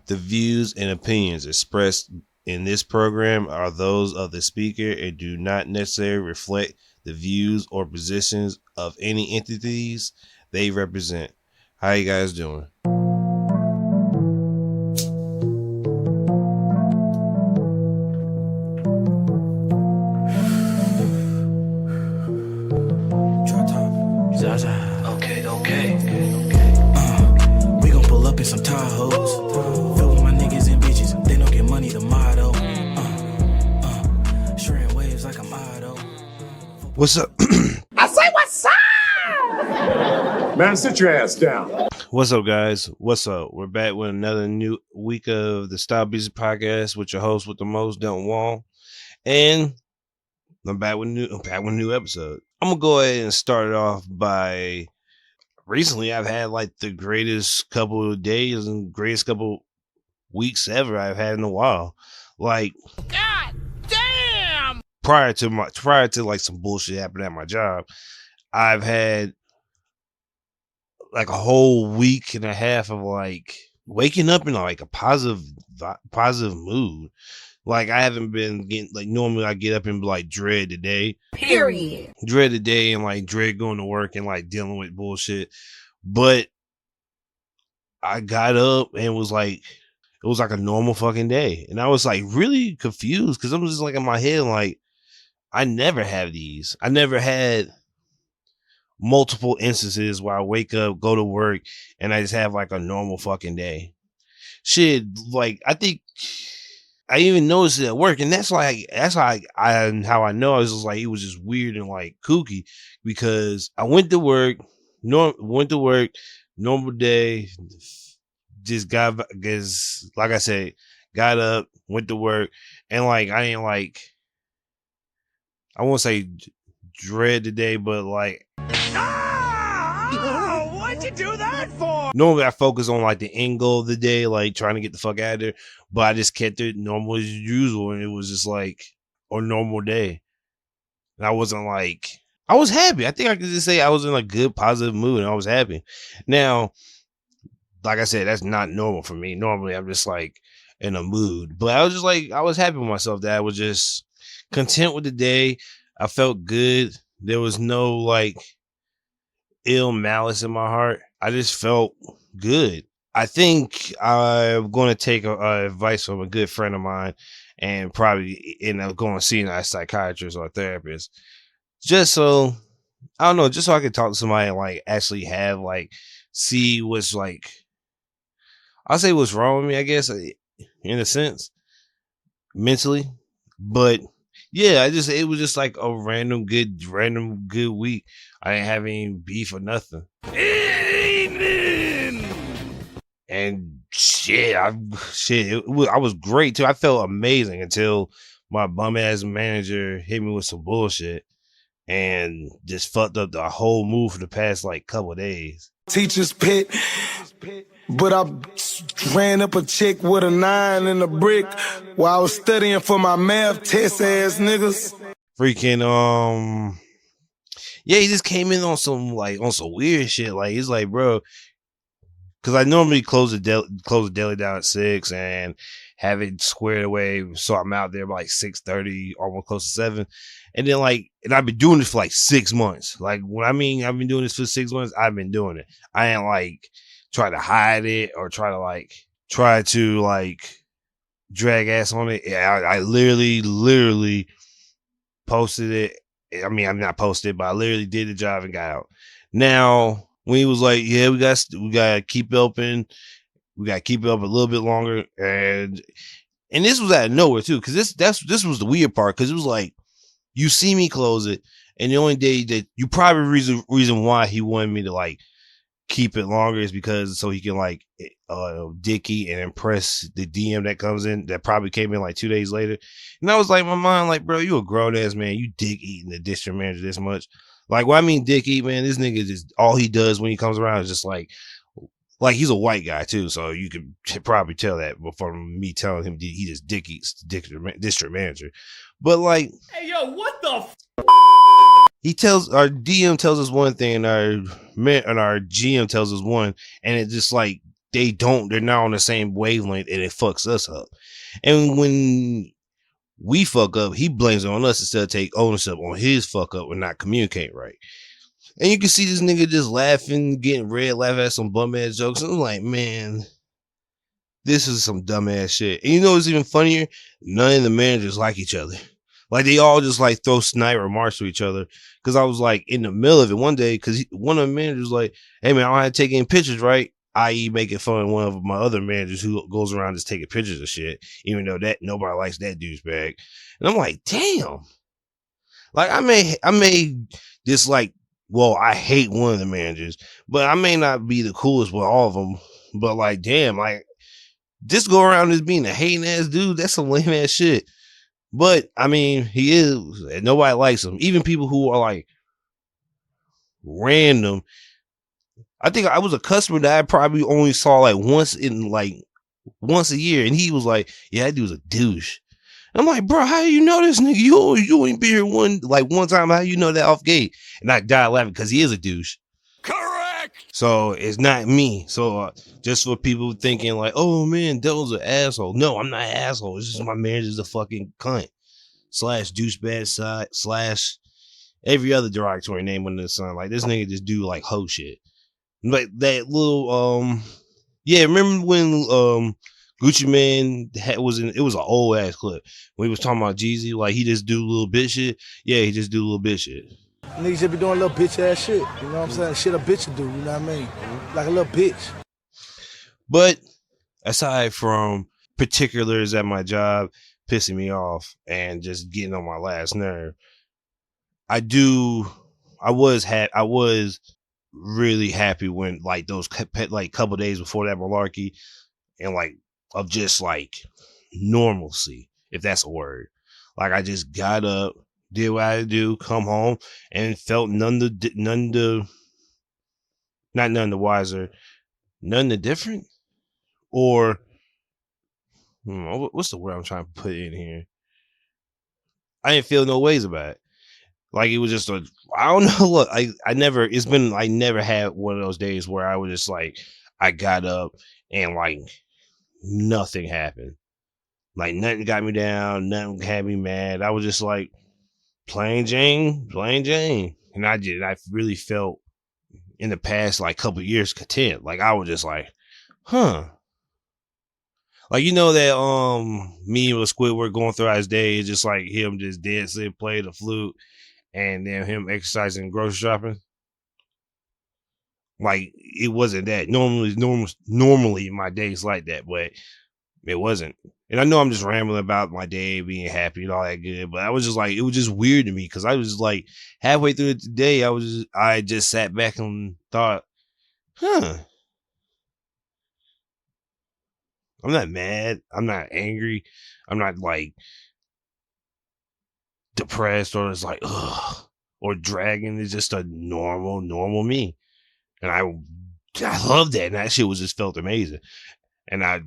The views and opinions expressed in this program are those of the speaker and do not necessarily reflect the views or positions of any entities they represent. How you guys doing? Okay. We gon' pull up in some Tahoes. Fill with my niggas and bitches. They don't get money, the motto. Shredding waves like I'm Otto. What's up? I say what's up? Man, sit your ass down. What's up, guys? What's up? We're back with another new week of the StyleBeasting podcast with your host with the most, Delton Wall. And I'm back with a new episode. I'm gonna go ahead and start it off by recently I've had like the greatest couple of days and greatest couple weeks ever I've had in a while. Like, God damn! prior to like some bullshit happening at my job, I've had like a whole week and a half of like waking up in like a positive mood. Like, I haven't been getting, like, normally I get up and like dread the day. Period. Dread the day and like dread going to work and like dealing with bullshit. But I got up and it was like a normal fucking day. And I was like really confused because I'm just like in my head, like, I never have these. I never had multiple instances where I wake up, go to work, and I just have like a normal fucking day. Shit, like, I think I even noticed it at work, and that's how I know. I was just like, it was just weird and like kooky because I went to work, normal day, just got up, went to work, and like I ain't like, I won't say dread the day, but like, What'd you do that for? normally I focus on like the end goal of the day, like trying to get the fuck out of there, but I just kept it normal as usual, and it was just like a normal day. And I wasn't like, I was happy. I think I could just say I was in a good positive mood and I was happy. Now, like I said, that's not normal for me. Normally I'm just like in a mood, but I was just like, I was happy with myself that I was just content with the day. I felt good. There was no like ill malice in my heart. I just felt good. I think I'm going to take advice from a good friend of mine and probably end up going to see a psychiatrist or a therapist. Just so, I don't know, just so I can talk to somebody and like actually have like, see what's like, I'll say what's wrong with me, I guess, in a sense, mentally. But yeah, it was just like a random good week. I didn't have any beef or nothing. Amen. And I was great too. I felt amazing until my bum ass manager hit me with some bullshit and just fucked up the whole mood for the past like couple of days. Teacher's pit, but I ran up a chick with a 9 and a brick while I was studying for my math test, ass niggas. Freaking yeah, he just came in on some weird shit. Like, he's like, bro, because I normally close the deli down at 6 and have it squared away, so I'm out there by like 6:30, almost close to 7. And then like, and I've been doing this for like 6 months. Like, when I mean I've been doing this for 6 months, I've been doing it. I ain't like try to hide it or try to drag ass on it. I literally posted it. I mean, I'm not posted, but I literally did the job and got out. Now, when he was like, yeah, we got to keep it open. We got to keep it up a little bit longer. And this was out of nowhere too. Cause this was the weird part. Cause it was like, you see me close it. And the only day that you probably reason why he wanted me to like keep it longer is because so he can like dicky and impress the DM that comes in that probably came in like 2 days later. And I was like, my mind, like, bro, you a grown ass man, you dick eating the district manager this much. Like, what I mean dick eat, man, this nigga just all he does when he comes around is just like he's a white guy too, so you can probably tell that from me telling him he just dick eats the district manager. But like, Hey, yo, what the he tells our DM tells us one thing and our GM tells us one, and it just like they're not on the same wavelength, and it fucks us up. And when we fuck up, he blames it on us instead of take ownership on his fuck up and not communicate right. And you can see this nigga just laughing, getting red, laughing at some bum ass jokes. And I'm like, man, this is some dumb ass shit. And you know what's even funnier? None of the managers like each other. Like, they all just like throw sniper remarks to each other. Cause I was like in the middle of it one day, cause one of the managers was like, hey man, I don't have to take any pictures, right? I.e. making fun of one of my other managers who goes around just taking pictures of shit, even though that nobody likes that douchebag. And I'm like, damn. Like, I may dislike, well, I hate one of the managers, but I may not be the coolest with all of them. But like, damn, like, just go around as being a hating ass dude, that's some lame ass shit. But I mean, he is, and nobody likes him. Even people who are like random. I think I was a customer that I probably only saw like once a year, and he was like, "Yeah, that dude's a douche." I'm like, "Bro, how do you know this nigga? You ain't been here one time. How you know that off gate?" And I died laughing because he is a douche. Correct. So it's not me. So just for people thinking like, "Oh man, Devil's an asshole." No, I'm not an asshole. It's just my manager's a fucking cunt / douchebag / every other derogatory name under the sun. Like, this nigga just do like hoe shit. Like that little yeah, remember when Gucci Man it was an old ass clip when he was talking about Jeezy, like he just do little bitch shit. Yeah, he just do little bitch shit. Niggas just be doing little bitch ass shit. You know what I'm saying? Shit a bitch do, you know what I mean? Like a little bitch. But aside from particulars at my job pissing me off and just getting on my last nerve, I was really happy when like those like couple days before that malarkey and like of just like normalcy, if that's a word. Like, I just got up, did what I had to do, come home, and felt none the wiser, none the different, or what's the word I'm trying to put in here? I didn't feel no ways about it. Like, it was just I don't know. Look, I never had one of those days where I was just like, I got up and like nothing happened. Like, nothing got me down, nothing had me mad. I was just like, plain Jane. And I really felt in the past like couple years content. Like, I was just like, huh. Like, you know that me with Squidward going throughout his day is just like him just dancing, play the flute, and then him exercising and grocery shopping. Like, it wasn't that. Normally my day's like that, but it wasn't. And I know I'm just rambling about my day being happy and all that good, but I was just like, it was just weird to me because I was just like halfway through the day, I just sat back and thought, huh. I'm not mad. I'm not angry. I'm not like depressed or it's like, ugh, or dragging. It's just a normal me. And I love that. And that shit was just felt amazing. And I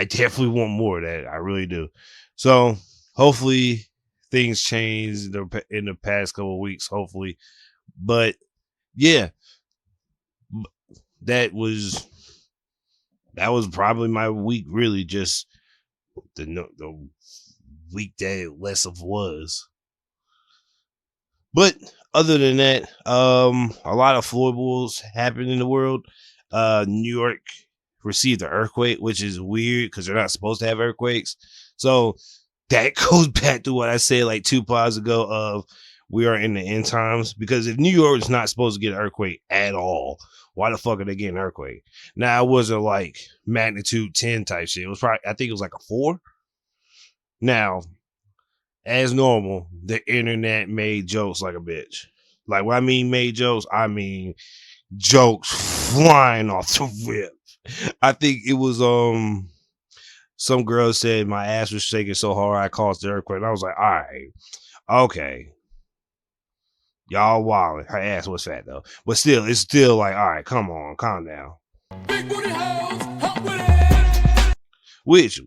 definitely want more of that. I really do. So hopefully things change in the past couple of weeks, hopefully. But yeah, that was probably my week, really, just the week that less of was. But other than that, a lot of floorballs happened in the world. New York received an earthquake, which is weird because they're not supposed to have earthquakes. So that goes back to what I said like 2 pods ago of we are in the end times, because if New York is not supposed to get an earthquake at all, why the fuck are they getting an earthquake? Now, it wasn't like magnitude 10 type shit. It was probably, I think it was like a 4. Now, as normal, the internet made jokes like a bitch. Like, when I mean made jokes, I mean jokes flying off the rip. I think it was some girl said my ass was shaking so hard I caused the earthquake. And I was like, all right, okay, y'all wildin'. Her ass was fat though, but still, it's still like, all right, come on, calm down. Big booty hoes, help with it. Which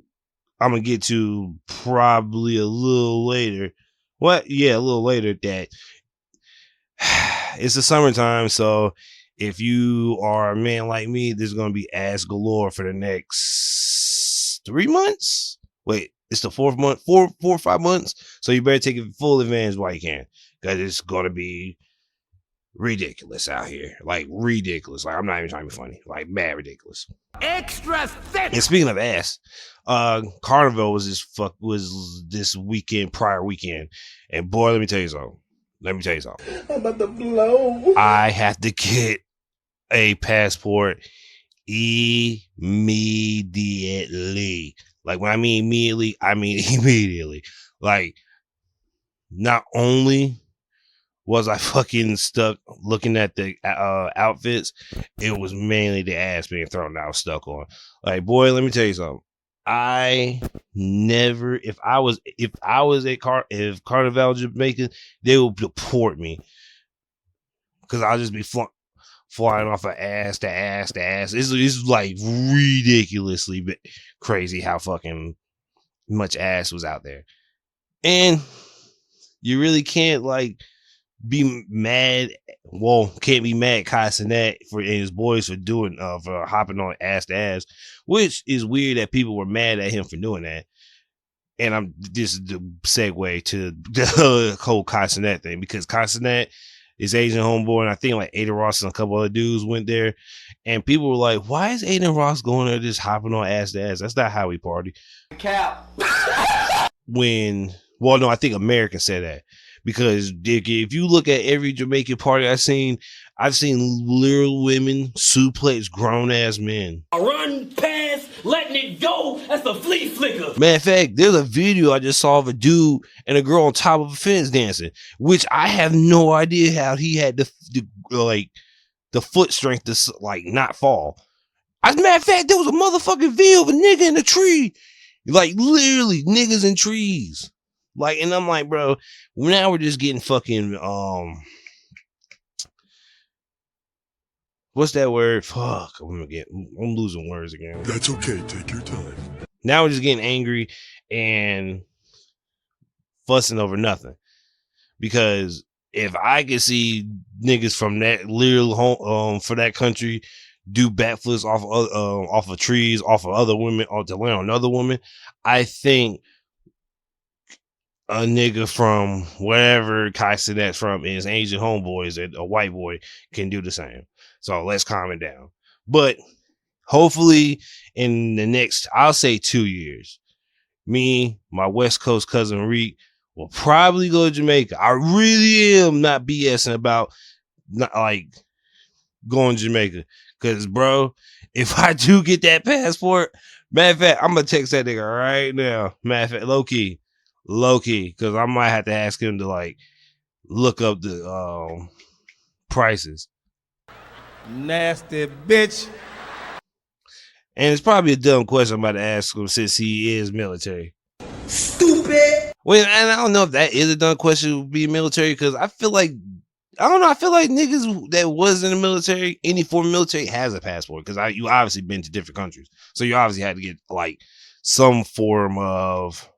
I'm gonna get to probably a little later. What? Yeah, a little later. That it's the summertime, so if you are a man like me, there's gonna be ass galore for the next 3 months. Wait, it's the 4th month, 4 or 5 months. So you better take full advantage while you can, because it's gonna be ridiculous out here. Like ridiculous. Like I'm not even trying to be funny. Like mad ridiculous. Extra thick. And speaking of ass, Carnival was this weekend, prior weekend, and boy, let me tell you something. I'm about to blow. I have to get a passport immediately. Like when I mean immediately, I mean immediately. Like not only was I fucking stuck looking at the outfits, it was mainly the ass being thrown that I was stuck on. Like, boy, let me tell you something. I never, if Carnival Jamaica, they would deport me, because I'll just be flying off of ass to ass to ass. It's like ridiculously crazy how fucking much ass was out there, and you really can't like be mad. Well, can't be mad Kai Cenat and his boys for doing for hopping on ass to ass, which is weird that people were mad at him for doing that. And this is the segue to the whole Kai Cenat thing, because Kai Cenat is Asian homeboy, and I think like Aiden Ross and a couple other dudes went there, and people were like, "Why is Aiden Ross going there just hopping on ass to ass? That's not how we party." Cap. Well, no, I think Americans said that. Because if you look at every Jamaican party I've seen little women suplex grown ass men. I run past, letting it go. That's a flea flicker. Matter of fact, there's a video I just saw of a dude and a girl on top of a fence dancing, which I have no idea how he had the foot strength to like not fall. As a matter of fact, there was a motherfucking video of a nigga in a tree, like literally niggas in trees. Like, and I'm like, bro, now we're just getting fucking, what's that word? Fuck, I'm losing words again. That's okay. Take your time. Now we're just getting angry and fussing over nothing. Because if I could see niggas from that little home, for that country do backflips off of trees, off of other women, or to land on another woman, I think a nigga from wherever Kai Cenat's from is Asian homeboys, and a white boy can do the same. So let's calm it down. But hopefully in the next, I'll say 2 years, me, my West Coast cousin Reek will probably go to Jamaica. I really am not BSing about not like going to Jamaica. Cause bro, if I do get that passport, matter of fact, I'm gonna text that nigga right now. Matter of fact, low key, because I might have to ask him to like look up the prices. Nasty bitch. And it's probably a dumb question I'm about to ask him since he is military. Stupid. Well, and I don't know if that is a dumb question to be military, because I feel like niggas that was in the military, any form of military, has a passport, because you obviously been to different countries, so you obviously had to get like some form of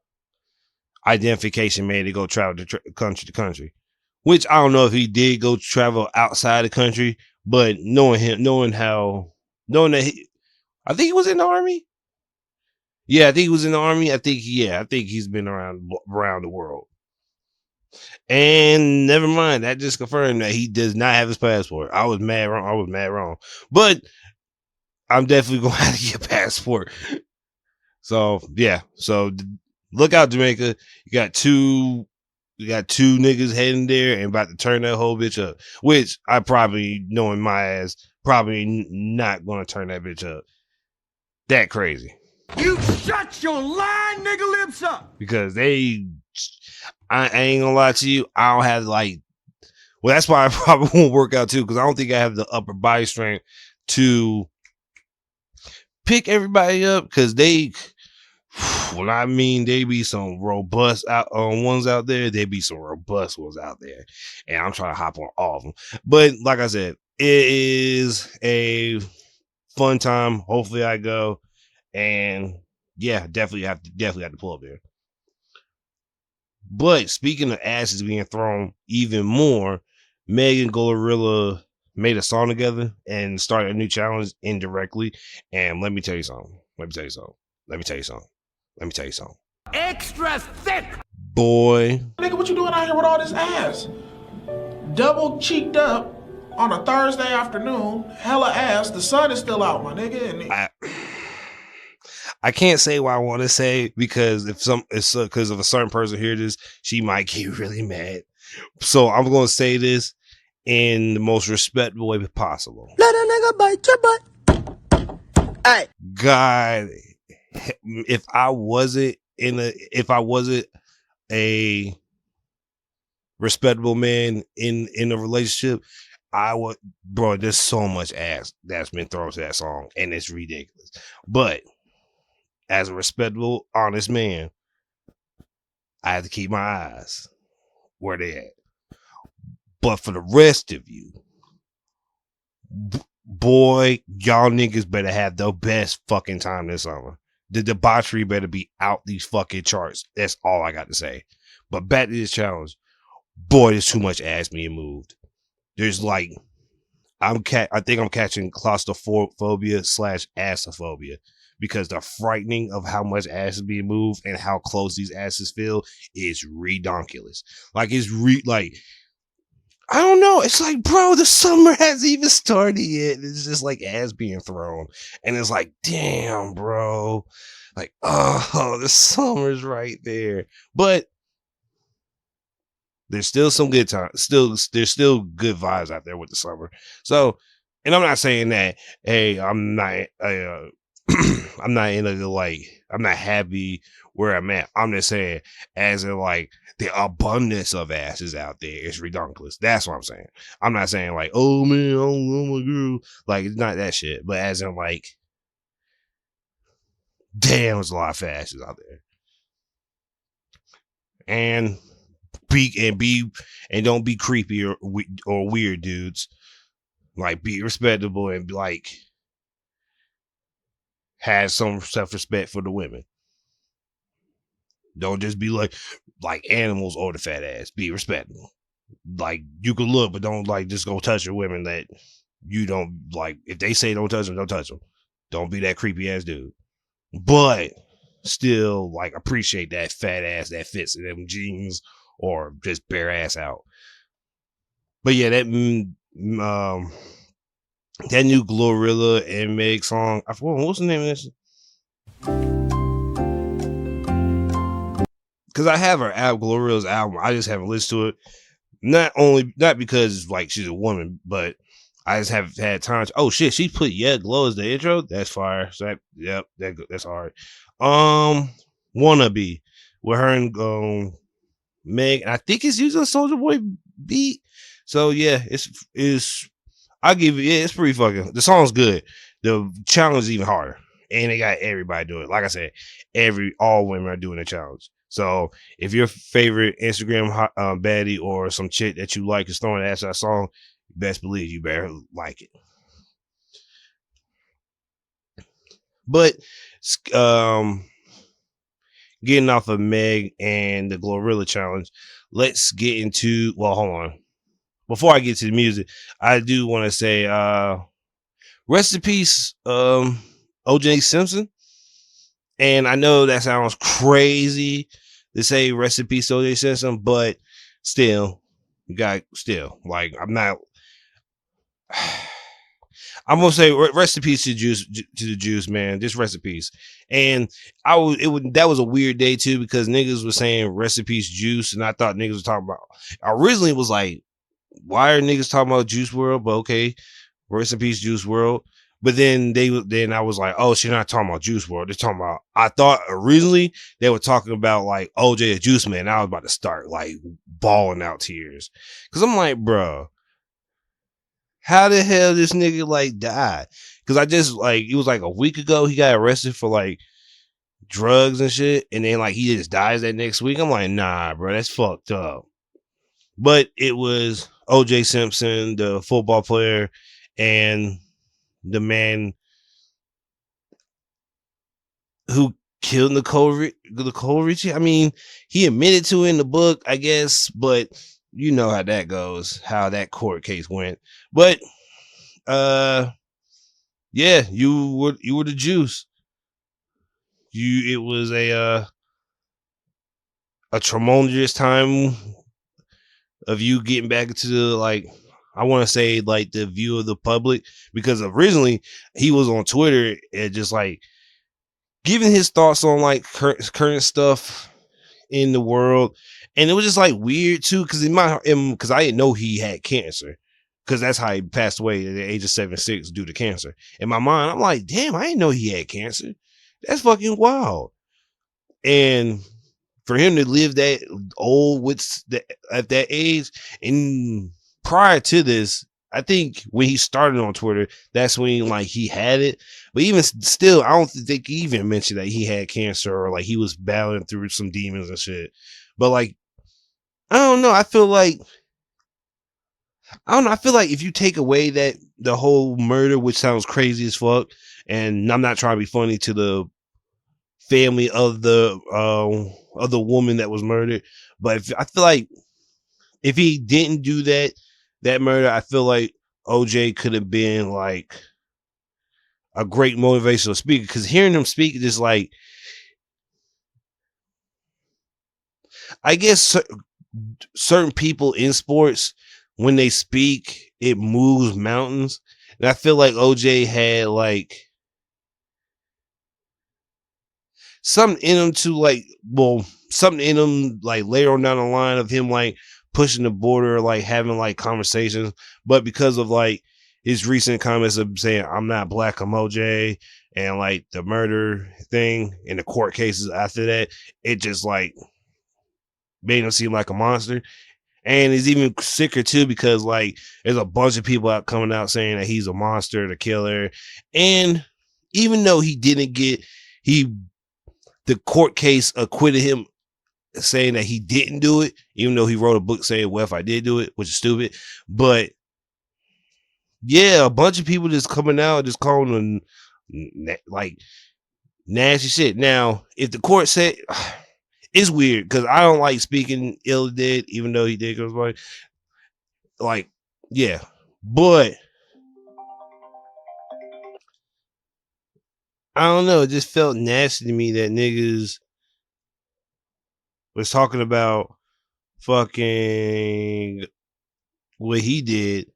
identification made to go travel country to country. Which I don't know if he did go travel outside the country, but knowing that I think he was in the army. Yeah, I think he was in the army. I think he's been around the world. And never mind, that just confirmed that he does not have his passport. I was mad wrong. But I'm definitely going to have to get a passport. So, yeah. So, look out, Jamaica. You got two niggas heading there and about to turn that whole bitch up. Which I probably, knowing my ass, probably not going to turn that bitch up. That crazy. You shut your lying nigga lips up. Because I ain't gonna lie to you, I don't have that's why I probably won't work out too, because I don't think I have the upper body strength to pick everybody up, because they be some robust ones out there. They be some robust ones out there, and I'm trying to hop on all of them. But like I said, it is a fun time. Hopefully I go, and yeah, definitely have to pull up there. But speaking of asses being thrown even more, Megan Gorilla made a song together and started a new challenge indirectly. And let me tell you something. Let me tell you something. Let me tell you something. Let me tell you something. Extra thick. Boy, Nigga, what you doing out here with all this ass? Double cheeked up on a Thursday afternoon, hella ass. The sun is still out, my nigga. And I can't say what I want to say because if a certain person hear this, she might get really mad. So I'm gonna say this in the most respectful way possible. Let a nigga bite your butt. Hey. God, if I wasn't a respectable man in a relationship, I would, bro. There's so much ass that's been thrown to that song, and it's ridiculous. But as a respectable, honest man, I have to keep my eyes where they at. But for the rest of you, boy, y'all niggas better have the best fucking time this summer. The debauchery better be out these fucking charts. That's all I got to say. But back to this challenge. Boy, there's too much ass being moved. There's like, I think I'm catching claustrophobia / assophobia because the frightening of how much ass is being moved and how close these asses feel is redonkulous. Like I don't know. It's like, bro, the summer hasn't even started yet. It's just like ass being thrown. And it's like, damn, bro. Like, oh, the summer's right there. But there's still some good time. There's still good vibes out there with the summer. So, and I'm not saying that, hey, I'm not I'm not in a I'm not happy where I'm at. I'm just saying, as in like the abundance of asses out there is redonkulous. That's what I'm saying. I'm not saying like, oh man, I don't know my girl. Like, it's not that shit. But as in like, damn, there's a lot of fat asses out there. And don't be creepy or weird dudes. Like, be respectable and like have some self-respect for the women. Don't just be like animals or the fat ass. Be respectable. Like, you can look, but don't like just go touch your women that you don't like. If they say don't touch them, don't touch them. Don't be that creepy ass dude. But still, like, appreciate that fat ass that fits in them jeans or just bare ass out. But yeah, that new Glorilla and Meg song. I forgot what's the name of this. Because I have her Glorilla's album. I just haven't listened to it. Not because like she's a woman, but I just haven't had time to. Oh shit, she put Yeah Glow as the intro. That's fire. So that's hard. Wannabe with her and Meg. And I think it's using a Soulja Boy beat. So yeah, it's I'll give it. Yeah, it's pretty fucking. The song's good. The challenge is even harder, and they got everybody doing it. Like I said, all women are doing the challenge. So if your favorite Instagram baddie or some chick that you like is throwing ass at that song, best believe you better like it. But getting off of Meg and the Glorilla challenge, let's get into. Well, hold on. Before I get to the music, I do want to say rest in peace, O.J. Simpson. And I know that sounds crazy to say rest in peace, O.J. Simpson, but still, like, I'm gonna say rest in peace to the Juice, man. Just rest in peace. And that was a weird day too, because niggas were saying rest in peace, Juice, and I thought niggas were talking about. Originally, it was like, why are niggas talking about Juice WRLD? But okay, rest in peace, Juice WRLD. But then I was like, oh, she's not talking about Juice WRLD. They're talking about. I thought originally they were talking about like OJ a Juice Man. I was about to start like bawling out tears, because I'm like, bro, how the hell this nigga like died? Because I just like, it was like a week ago he got arrested for like drugs and shit, and then like he just dies that next week. I'm like, nah, bro, that's fucked up. But it was O.J. Simpson, the football player, and the man who killed Nicole Richie. I mean, he admitted to it in the book, I guess, but you know how that goes, how that court case went. But yeah, you were the juice. It was a tremendous time of you getting back into the, like, I want to say, like, the view of the public, because originally he was on Twitter and just like giving his thoughts on like current stuff in the world, and it was just like weird too, because because I didn't know he had cancer, because that's how he passed away at the age of 76 due to cancer. In my mind, I'm like, damn, I didn't know he had cancer. That's fucking wild. And for him to live that old at that age, and prior to this, I think when he started on Twitter, that's when like he had it. But even still, I don't think he even mentioned that he had cancer or like he was battling through some demons and shit. But like, I don't know. I feel like if you take away that the whole murder, which sounds crazy as fuck, and I'm not trying to be funny to the family of the woman that was murdered, but I feel like if he didn't do that murder, I feel like OJ could have been like a great motivational speaker, because hearing him speak is like, I guess certain people in sports, when they speak, it moves mountains, and I feel like OJ had like something in him to like, well, something in him like later on down the line of him like pushing the border, like having like conversations, but because of like his recent comments of saying I'm not black, I'm OJ, and like the murder thing and the court cases after that, it just like made him seem like a monster. And it's even sicker too, because like there's a bunch of people out coming out saying that he's a monster, the killer. And even though he didn't get, the court case acquitted him, saying that he didn't do it, even though he wrote a book saying, well, if I did do it, which is stupid. But yeah, a bunch of people just coming out, just calling him like nasty shit. Now, if the court said, it's weird, because I don't like speaking ill of dead, even though he did go like, yeah. But I don't know, it just felt nasty to me that niggas was talking about fucking what he did,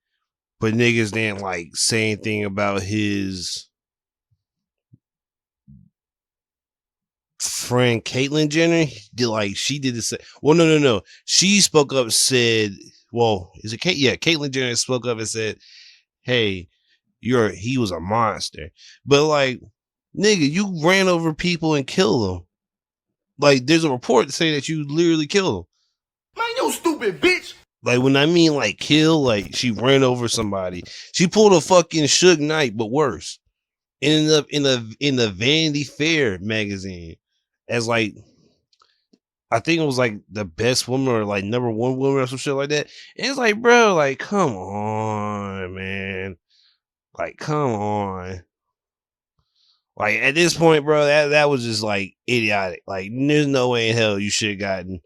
but niggas didn't like say anything about his friend Caitlyn Jenner. She did this. Well, no. She spoke up, said, well, is it Kate? Yeah, Caitlyn Jenner spoke up and said, hey, he was a monster. But like, nigga, you ran over people and killed them. Like, there's a report saying that you literally killed them. Man, you stupid bitch. Like, when I mean like kill, like she ran over somebody. She pulled a fucking Suge Knight, but worse. Ended up in the Vanity Fair magazine as like, I think it was like the best woman or like number one woman or some shit like that. And it's like, bro, like, come on, man. Like, come on. Like, at this point, bro, that was just like idiotic. Like, there's no way in hell you should have gotten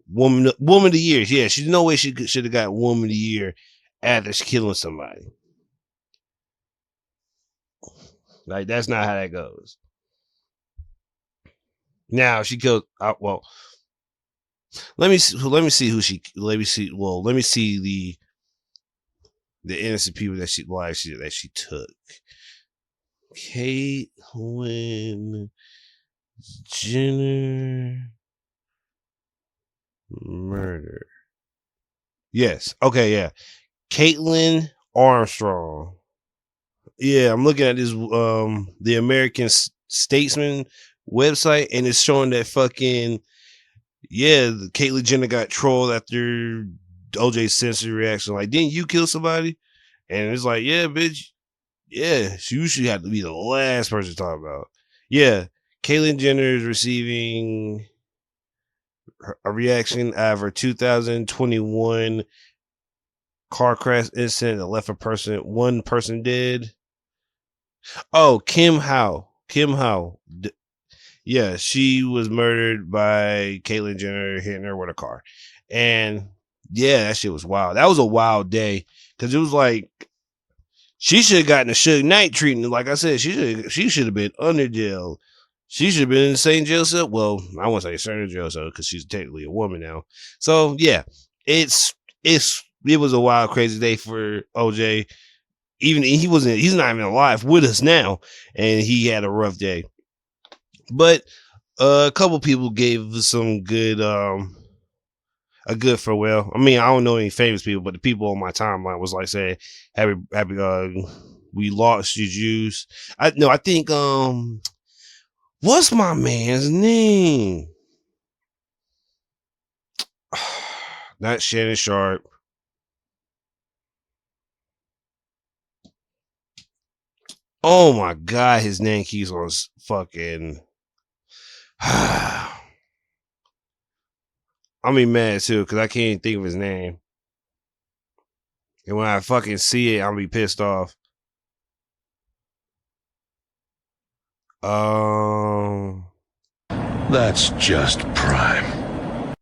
woman of the year. Yeah, she's no way she should have got woman of the year after killing somebody. Like, that's not how that goes. Now she killed. Well, let me see who she. Let me see. Well, let me see the innocent people that she took. Caitlyn Jenner murder. Yes. Okay. Yeah. Caitlyn Armstrong. Yeah, I'm looking at this the American Statesman website, and it's showing that fucking Caitlyn Jenner got trolled after OJ's sensory reaction. Like, didn't you kill somebody? And it's like, yeah, bitch. Yeah, you should have to be the last person to talk about. Yeah, Caitlyn Jenner is receiving a reaction out of her 2021 car crash incident that left one person dead. Oh, Kim Howe. Yeah, she was murdered by Caitlyn Jenner hitting her with a car. And yeah, that shit was wild. That was a wild day, because it was like She should have gotten a Suge Knight treatment. Like I said, she should have been under jail. She should have been in the same jail cell. Well, I won't say certain jail cell because she's technically a woman now. So yeah, it was a wild, crazy day for OJ. Even he's not even alive with us now, and he had a rough day. But a couple people gave some good a good farewell. I mean, I don't know any famous people, but the people on my timeline was like saying, happy we lost you, Jews. I think what's my man's name? Not Shannon Sharp. Oh my god, his name keeps on fucking I'm be mad too, because I can't even think of his name. And when I fucking see it, I'll be pissed off. That's just prime.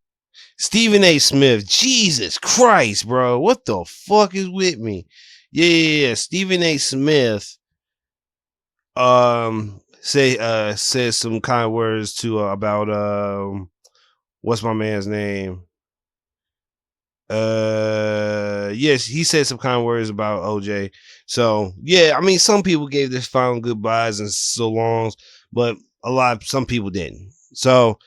Stephen A. Smith. Jesus Christ, bro. What the fuck is with me? Yeah. Stephen A. Smith says some kind words to about what's my man's name? Yes, he said some kind words about OJ. So yeah, I mean, some people gave their final goodbyes and so longs, but some people didn't. So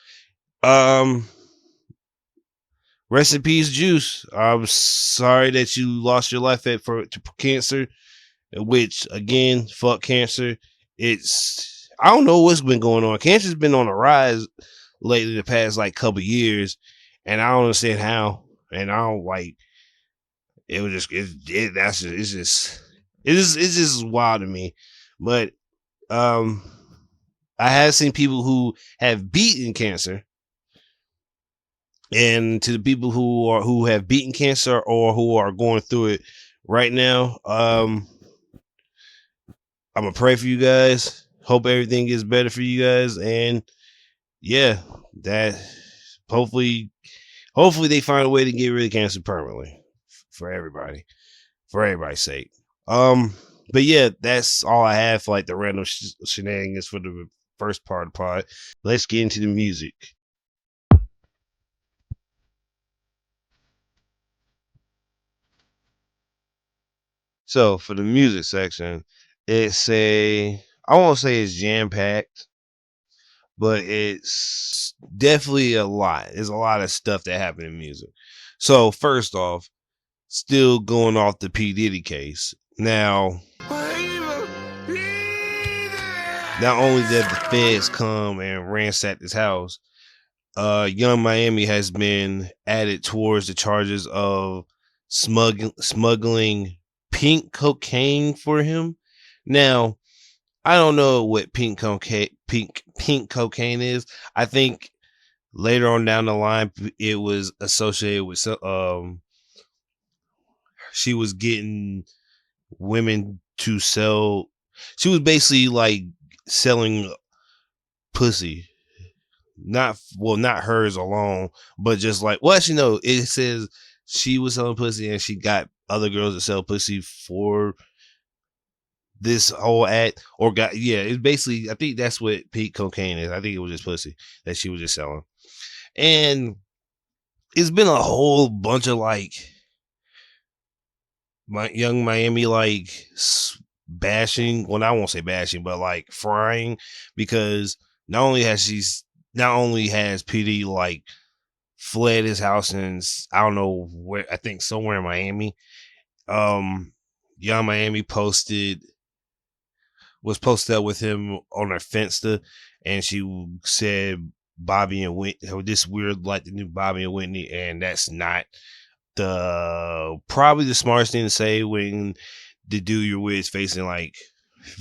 rest in peace, Juice. I'm sorry that you lost your life to cancer, which again, fuck cancer. I don't know what's been going on. Cancer's been on a rise lately the past like couple years, and I don't understand how. And I don't like it. Was just it's just wild to me. But I have seen people who have beaten cancer, and to the people who have beaten cancer or who are going through it right now, I'm gonna pray for you guys. Hope everything gets better for you guys, and yeah, that hopefully they find a way to get rid of cancer permanently for everybody's sake. But yeah, that's all I have for like the random shenanigans for the first part of the pod. Let's get into the music. So for the music section, I won't say it's jam packed, but it's definitely a lot. There's a lot of stuff that happened in music. So first off, still going off the P. Diddy case. Now, not only did the feds come and ransack his house, Young Miami has been added towards the charges of smuggling pink cocaine for him. Now, I don't know what pink cocaine is. I think later on down the line, it was associated with she was getting women to sell. She was basically like selling pussy. Not hers alone, but just like, well, actually, no, it says she was selling pussy and she got other girls to sell pussy for this whole act, or it's basically, I think that's what pink cocaine is. I think it was just pussy that she was just selling. And it's been a whole bunch of like Young Miami like bashing. Well, I won't say bashing, but like frying, because not only has PD like fled his house and I don't know where, I think somewhere in Miami. Young Miami was posted up with him on her Finsta, and she said Bobby and Whitney, this weird like the new Bobby and Whitney, and that's not probably the smartest thing to say when the dude you're with is facing like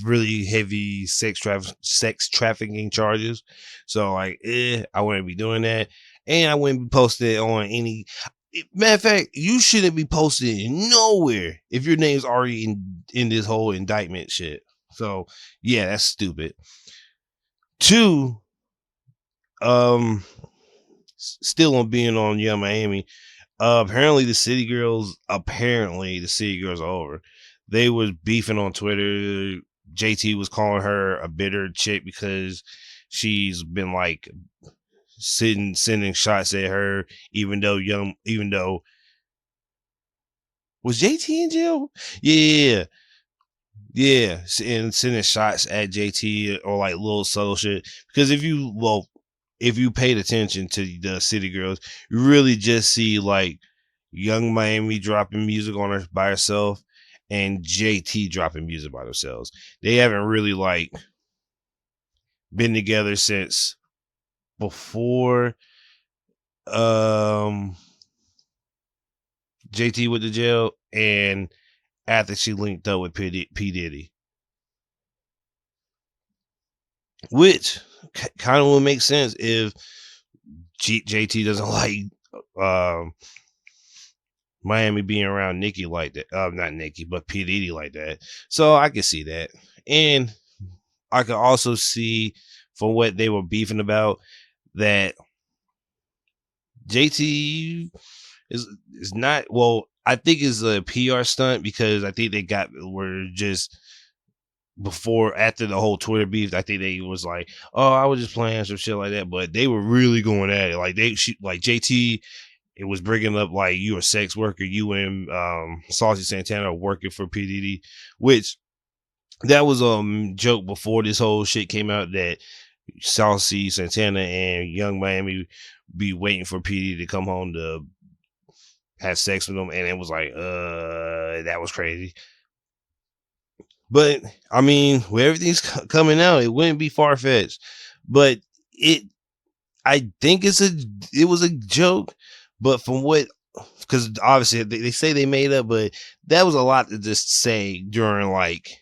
really heavy sex trafficking charges. So like, I wouldn't be doing that, and I wouldn't be posted on any. Matter of fact, you shouldn't be posted nowhere if your name's already in this whole indictment shit. So yeah, that's stupid. 2, still on being on Young Miami. Apparently the city girls are over. they was beefing on Twitter. JT was calling her a bitter chick because she's been like sending shots at her, even though was JT in jail? Yeah. And sending shots at JT or like little subtle shit. Because if you paid attention to the City Girls, you really just see like Young Miami dropping music on her by herself and JT dropping music by themselves. They haven't really like been together since before JT went to jail and after she linked up with P. Diddy. Which kind of would make sense if JT doesn't like Miami being around Nicki like that. Not Nicki, but P. Diddy like that. So I can see that. And I could also see from what they were beefing about that JT is not, well, I think it's a PR stunt because I think were just after the whole Twitter beef, I think they was like, oh, I was just playing some shit like that, but they were really going at it. Like like JT, it was bringing up like you a sex worker, you and Saucy Santana are working for P. Diddy, which that was a joke before this whole shit came out that Saucy Santana and Young Miami be waiting for P. Diddy to come home to have sex with them, and it was like, that was crazy. But I mean, with everything's coming out, it wouldn't be far fetched. But I think it was a joke. But from what, because obviously they say they made up, but that was a lot to just say during like,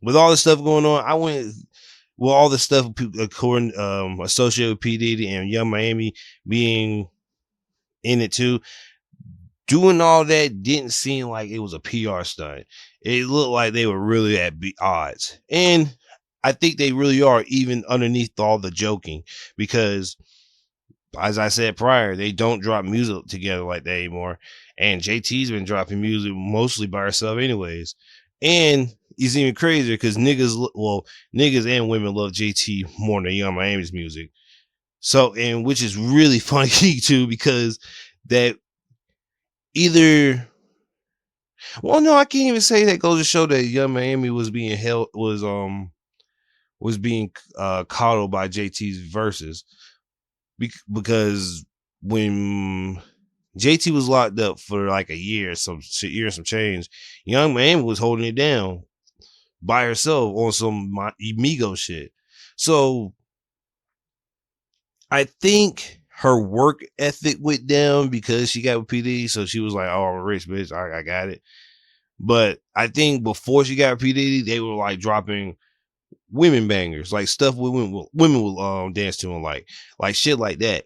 with all the stuff going on. I went with all the stuff according associated with P. Diddy and Young Miami being in it too. Doing all that didn't seem like it was a PR stunt. It looked like they were really at odds. And I think they really are, even underneath all the joking, because as I said prior, they don't drop music together like that anymore. And JT's been dropping music mostly by herself anyways. And it's even crazier because niggas and women love JT more than Young Miami's music. So, and which is really funny too, because that either, well, no, I can't even say that. Goes to show that Young Miami was being coddled by JT's verses, because when JT was locked up for like a year, some change, Young Miami was holding it down by herself on some Migo shit. So I think her work ethic went down because she got with PD. So she was like, oh, I'm a rich bitch. I got it. But I think before she got with PD, they were like dropping women bangers, like stuff women will dance to and like shit like that.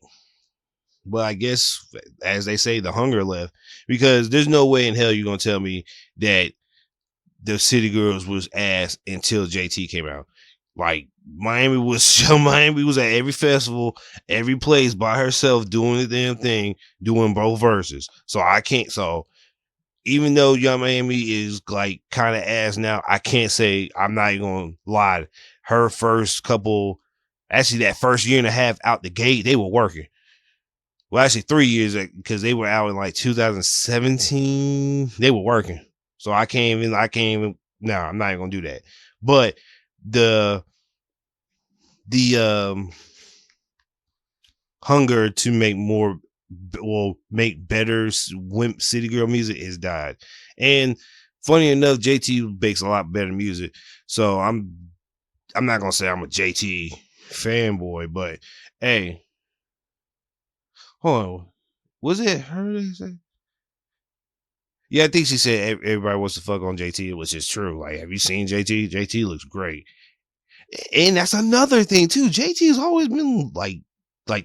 But I guess, as they say, the hunger left, because there's no way in hell you're going to tell me that the City Girls was ass until JT came out. Like, Miami was at every festival, every place by herself doing the damn thing, doing both verses. So even though Young Miami is like kind of ass now, I can't say, I'm not even gonna lie. Her first couple, actually that first year and a half out the gate, they were working. Well, actually 3 years, because they were out in like 2017. They were working. So I can't even. No, I'm not even gonna do that. But the hunger to make better City Girl music has died. And funny enough, JT makes a lot better music. So I'm not gonna say I'm a JT fanboy, but hey, hold on, was it her they say? Yeah, I think she said everybody wants to fuck on JT, which is true. Like, have you seen JT? JT looks great. And that's another thing too. JT has always been like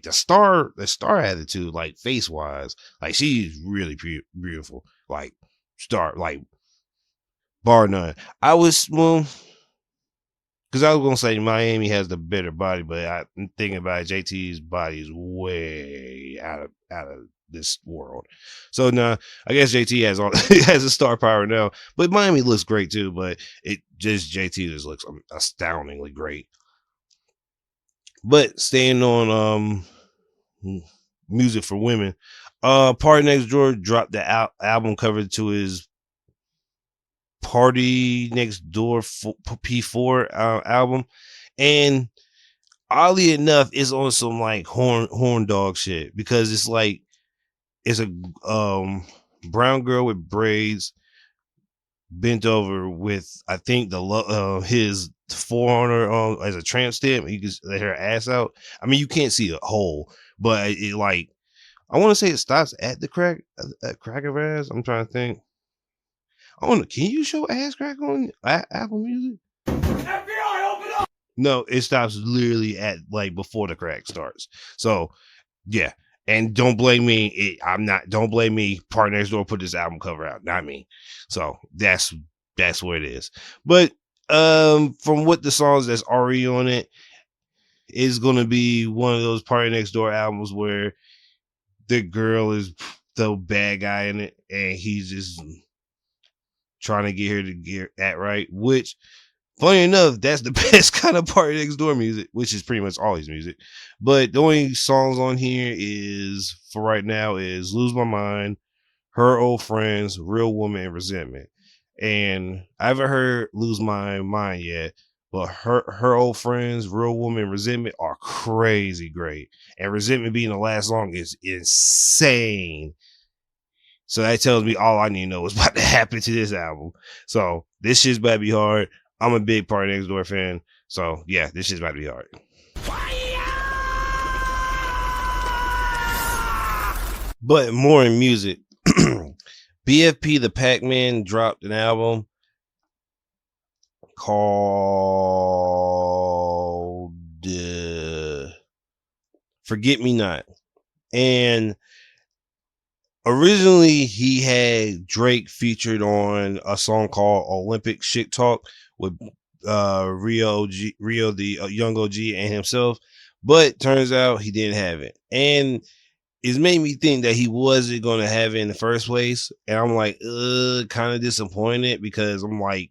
the star attitude, like face wise. Like, she's really beautiful. Like, bar none. Because I was gonna say Miami has the better body, but I'm thinking about it, JT's body is way out of this world. So now I guess JT has all has a star power now, but Miami looks great too. But it just JT just looks astoundingly great. But staying on music for women, Party Next Door dropped the album cover to his Party Next Door P4 album, and oddly enough, it's on some like horn dog shit, because it's like it's a brown girl with braids bent over with, I think, his forearm as a tramp stamp. You can let her ass out. I mean, you can't see a hole, but it like, I want to say it stops at the crack of her ass. I'm trying to think. I want to. Can you show ass crack on Apple Music? FBI, open up! No, it stops literally at like before the crack starts. So yeah, and don't blame me. Don't blame me. Party Next Door put this album cover out, not me. So that's what it is. But from what the songs that's already on it, is gonna be one of those Party Next Door albums where the girl is the bad guy in it, and he's just trying to get her to get at right, which, funny enough, that's the best kind of Party Next Door music, which is pretty much all his music. But the only songs on here is, for right now, is Lose My Mind, Her Old Friends, Real Woman, and Resentment. And I haven't heard Lose My Mind yet, but her Old Friends, Real Woman, and Resentment are crazy great. And Resentment being the last song is insane. So that tells me all I need to know is about to happen to this album. So this shit's about to be hard. I'm a big Party Next Door fan. So yeah, this shit's about to be hard. But more in music. BFP the Pac-Man dropped an album called Forget Me Not. And originally, he had Drake featured on a song called Olympic Shit Talk with Rio the Young OG, and himself. But turns out he didn't have it. And it's made me think that he wasn't going to have it in the first place. And I'm like, kind of disappointed, because I'm like,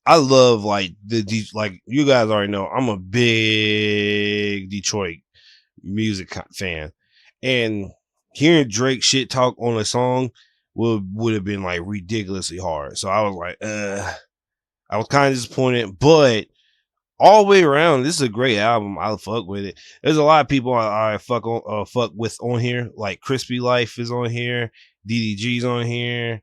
I love like like you guys already know, I'm a big Detroit music fan. And hearing Drake shit talk on a song would have been like ridiculously hard. So I was like, I was kind of disappointed, but all the way around, this is a great album. I'll fuck with it. There's a lot of people I fuck with on here. Like Crispy Life is on here, DDG's on here,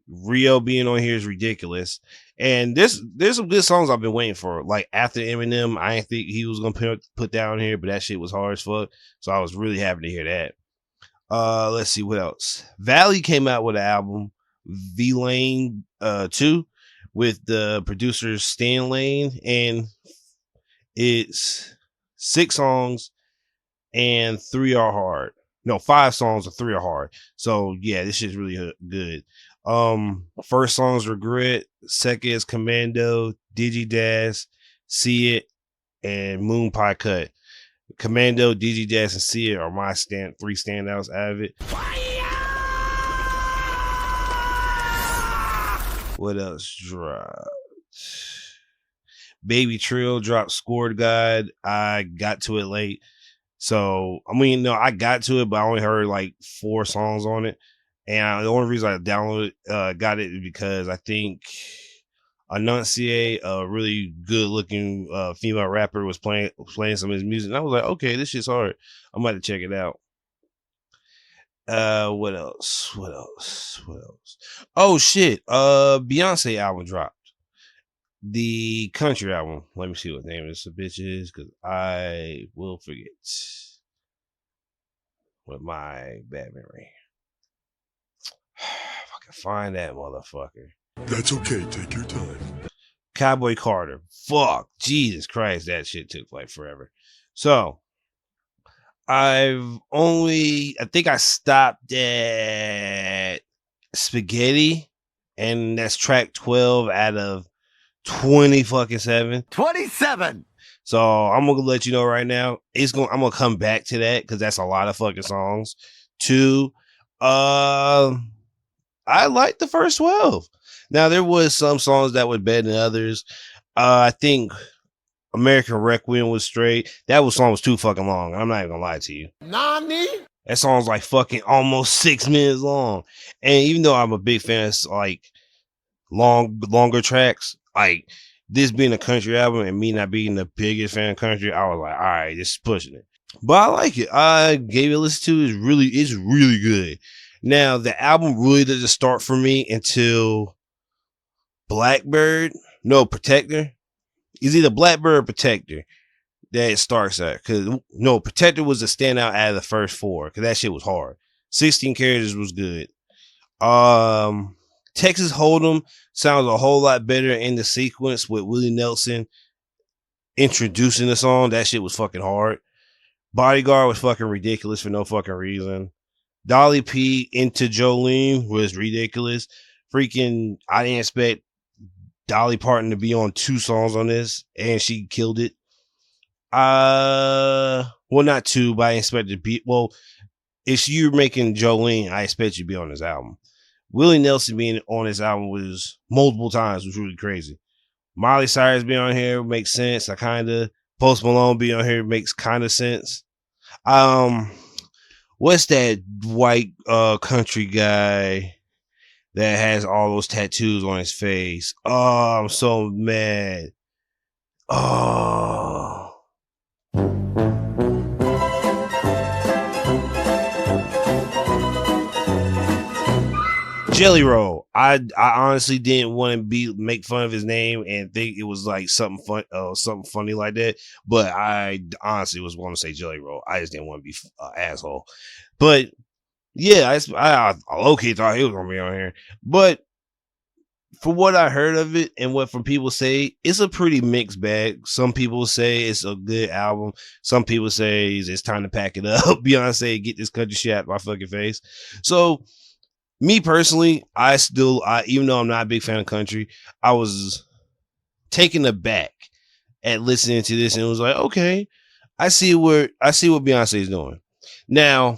Rio being on here is ridiculous. And there's some good songs I've been waiting for. Like After Eminem, I didn't think he was gonna put down here, but that shit was hard as fuck. So I was really happy to hear that. Let's see what else. Valley came out with an album, V-Lane 2, with the producer Stan Lane, and it's 6 songs and 3 are hard. No, 5 songs and 3 are hard. So yeah, this shit's really good. First song is Regret, second is Commando, Digidash, See It, and Moon Pie Cut. Commando, Digidash, and See It are my 3 standouts out of it. What else dropped? Baby Trill dropped Scored Guide. I got to it late. So, I mean, no, I got to it, but I only heard like 4 songs on it. And the only reason I downloaded got it is because I think Enunciate, a really good looking female rapper, was playing some of his music. And I was like, okay, this shit's hard. I'm about to check it out. What else? Oh shit. Beyonce album dropped. The country album. Let me see what the name of this bitch is, because I will forget with my bad memory. If I can find that motherfucker. That's okay. Take your time. Cowboy Carter. Fuck. Jesus Christ. That shit took like forever. So I think I stopped at Spaghetti, and that's track 12 out of 20 fucking 7. 27. So I'm gonna let you know right now. I'm gonna come back to that because that's a lot of fucking songs. 2. I liked the first 12. Now there was some songs that were better than others. I think American Requiem was straight. That song was too fucking long. I'm not even gonna lie to you. Nani? That song's like fucking almost 6 minutes long. And even though I'm a big fan of like longer tracks, like this being a country album and me not being the biggest fan of country, I was like, all right, this is pushing it. But I like it. I gave it a listen to. It's really good. Now the album really doesn't start for me until Protector. It's either Blackbird or Protector that it starts at. Cause no, Protector was a standout out of the first 4. Cause that shit was hard. 16 Characters was good. Texas Hold'em sounds a whole lot better in the sequence with Willie Nelson introducing the song. That shit was fucking hard. Bodyguard was fucking ridiculous for no fucking reason. Dolly P into Jolene was ridiculous. Freaking, I didn't expect Dolly Parton to be on 2 songs on this, and she killed it. Well, not 2, but I expected to be. Well, if you're making Jolene, I expect you to be on this album. Willie Nelson being on this album was multiple times was really crazy. Miley Cyrus being on here makes sense. Post Malone being on here makes kind of sense. What's that white country guy that has all those tattoos on his face? Oh, I'm so mad. Oh. Jelly Roll. I honestly didn't want to make fun of his name and think it was like something funny like that. But I honestly was going to say Jelly Roll. I just didn't want to be an asshole. But yeah, I low-key thought he was going to be on here. But for what I heard of it and what from people say, it's a pretty mixed bag. Some people say it's a good album. Some people say it's time to pack it up. Beyonce, get this country shit out of my fucking face. So me personally, I even though I'm not a big fan of country, I was taken aback at listening to this and was like, okay, I see what Beyonce is doing. Now,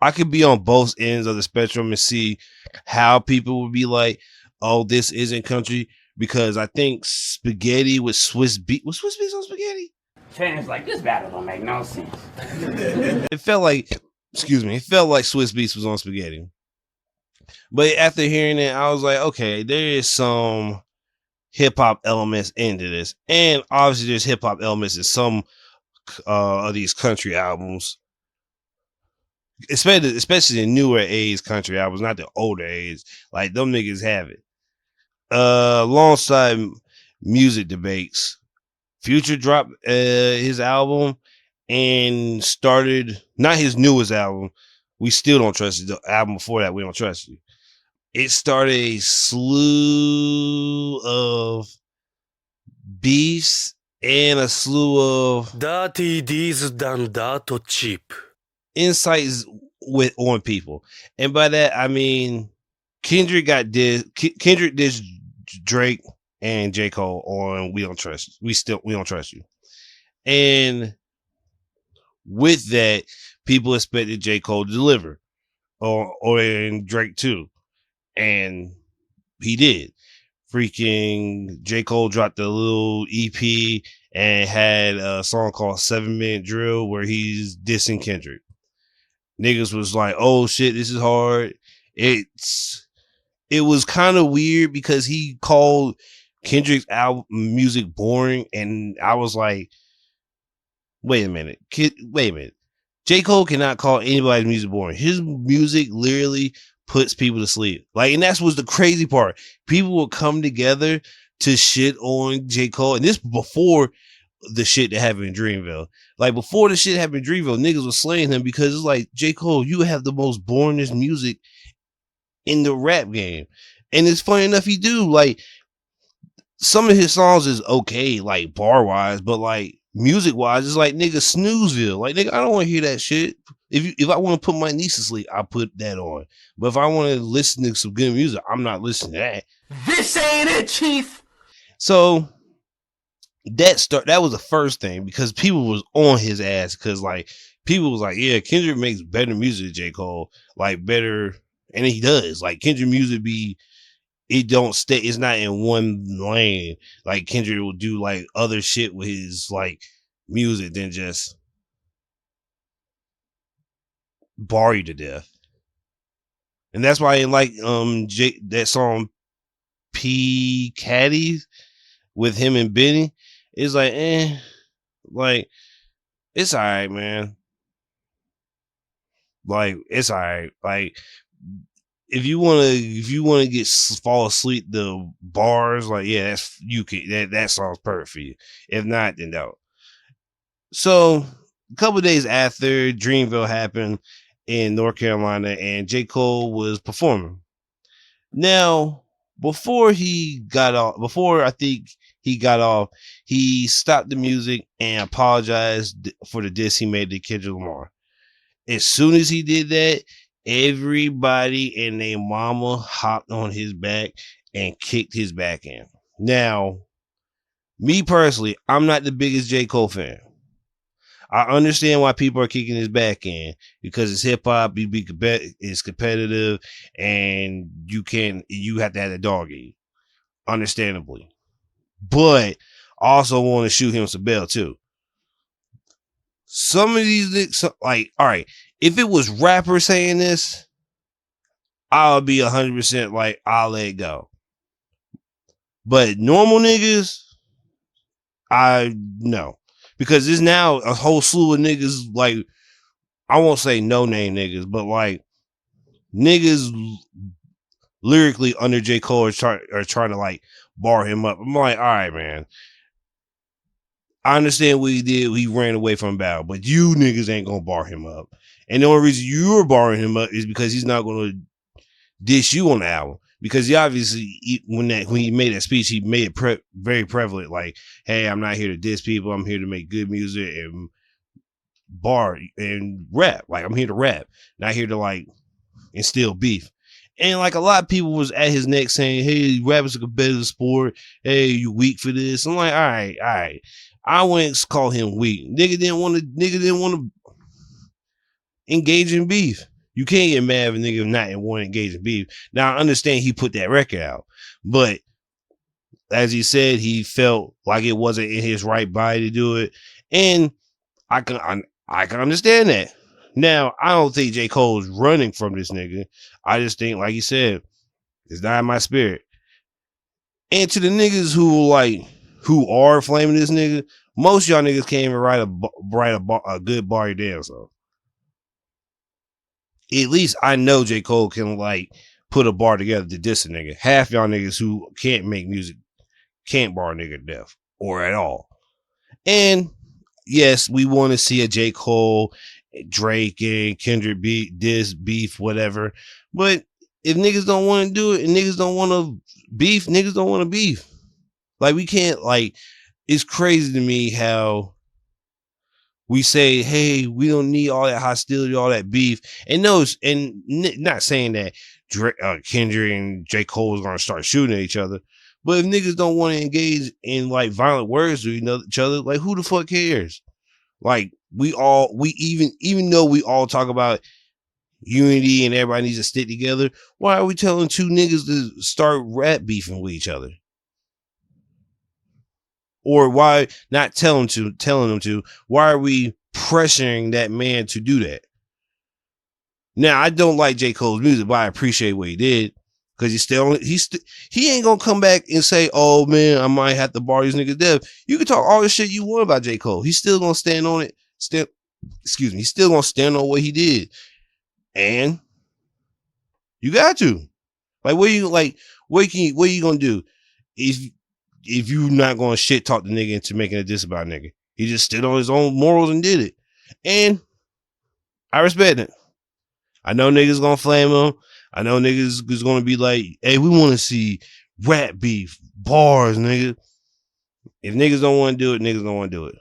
I could be on both ends of the spectrum and see how people would be like, oh, this isn't country, because I think Spaghetti with Swiss Beats. Was Swiss Beats on Spaghetti? Fans like, this battle don't make no sense. It felt like Swiss Beats was on Spaghetti. But after hearing it, I was like, okay, there is some hip hop elements into this. And obviously there's hip hop elements in some of these country albums. Especially the newer age country albums, not the older age. Like them niggas have it. Alongside music debates, Future dropped his album and started, not his newest album. We still don't trust you. The album before that, We Don't Trust You. It started a slew of beefs and a slew of Dirty D's done that to cheap. insights on people. And by that, I mean, Kendrick did Drake and J. Cole on We Don't Trust You. We Don't Trust You. And with that, people expected J. Cole to deliver, or in Drake too, and he did. Freaking J. Cole dropped a little EP and had a song called 7 Minute Drill where he's dissing Kendrick. Niggas was like, oh shit, this is hard. It was kind of weird because he called Kendrick's album music boring, and I was like, wait a minute. J. Cole cannot call anybody's music boring. His music literally puts people to sleep. Like, and that's what's the crazy part. People will come together to shit on J. Cole. And this before the shit that happened in Dreamville. Like, before the shit happened in Dreamville, niggas was slaying him because it's like, J. Cole, you have the most boringest music in the rap game. And it's funny enough, he do. Like, some of his songs is okay, like, bar-wise, but, like, music-wise, it's like, nigga, Snoozeville. Like, nigga, I don't want to hear that shit. If I want to put my niece to sleep, I put that on. But if I want to listen to some good music, I'm not listening to that. This ain't it, Chief. So that was the first thing, because people was on his ass, because like people was like, yeah, Kendrick makes better music than J. Cole, like better, and he does. Like Kendrick music it don't stay, it's not in one lane. Like Kendrick will do like other shit with his like music than just bar you to death. And that's why I like that song P Caddies with him and Benny. It's like, like it's alright, man. Like it's alright. Like if you wanna get fall asleep the bars, like yeah, that's you can that song's perfect for you. If not, then no. So a couple days after Dreamville happened in North Carolina, and J. Cole was performing. Now, before I think he got off, he stopped the music and apologized for the diss he made to Kendrick Lamar. As soon as he did that, everybody and their mama hopped on his back and kicked his back in. Now, me personally, I'm not the biggest J. Cole fan. I understand why people are kicking his back in because it's hip hop. It's competitive, and you have to have a dog in you, understandably. But I also want to shoot him some bell too. Some of these, like, all right, if it was rappers saying this, I'll be 100% like I'll let it go. But normal niggas, I no. Because there's now a whole slew of niggas, like, I won't say no name niggas, but like niggas lyrically under J. Cole are trying to like bar him up. I'm like, all right, man. I understand what he did. He ran away from battle, but you niggas ain't gonna bar him up. And the only reason you're barring him up is because he's not gonna dish you on the album. Because he obviously, when he made that speech, he made it very prevalent. Like, hey, I'm not here to diss people. I'm here to make good music and bar and rap. Like, I'm here to rap, not here to like instill beef. And like a lot of people was at his neck saying, hey, rap is a competitive sport. Hey, you weak for this. I'm like, all right. I wouldn't call him weak. Nigga didn't want to engage in beef. You can't get mad if a nigga not want to engage in beef. Now, I understand he put that record out, but as he said, he felt like it wasn't in his right body to do it, and I can understand that. Now, I don't think J. Cole's running from this nigga. I just think, like he said, it's not in my spirit. And to the niggas who are flaming this nigga, most of y'all niggas can't even write a good bar your damn self. At least I know J. Cole can like put a bar together to diss a nigga. Half y'all niggas who can't make music can't bar a nigga to death or at all. And yes, we want to see a J. Cole, Drake, and Kendrick beef, whatever. But if niggas don't want to do it and niggas don't want to beef, niggas don't want to beef. Like we can't like. It's crazy to me how we say, hey, we don't need all that hostility, all that beef. And not saying that Kendrick and J. Cole is going to start shooting at each other. But if niggas don't want to engage in like violent words to each other, like who the fuck cares? Like even though we all talk about unity and everybody needs to stick together, why are we telling two niggas to start rap beefing with each other? Or why not telling them to? Why are we pressuring that man to do that? Now, I don't like J. Cole's music, but I appreciate what he did because he ain't gonna come back and say, "Oh man, I might have to bar these niggas death." You can talk all the shit you want about J. Cole. He's still gonna stand on it. He's still gonna stand on what he did, and you got to like what are you gonna do if you not gonna shit talk the nigga into making a diss about nigga? He just stood on his own morals and did it. And I respect it. I know niggas gonna flame him. I know niggas is gonna be like, hey, we wanna see rap beef, bars, nigga. If niggas don't wanna do it, niggas don't wanna do it.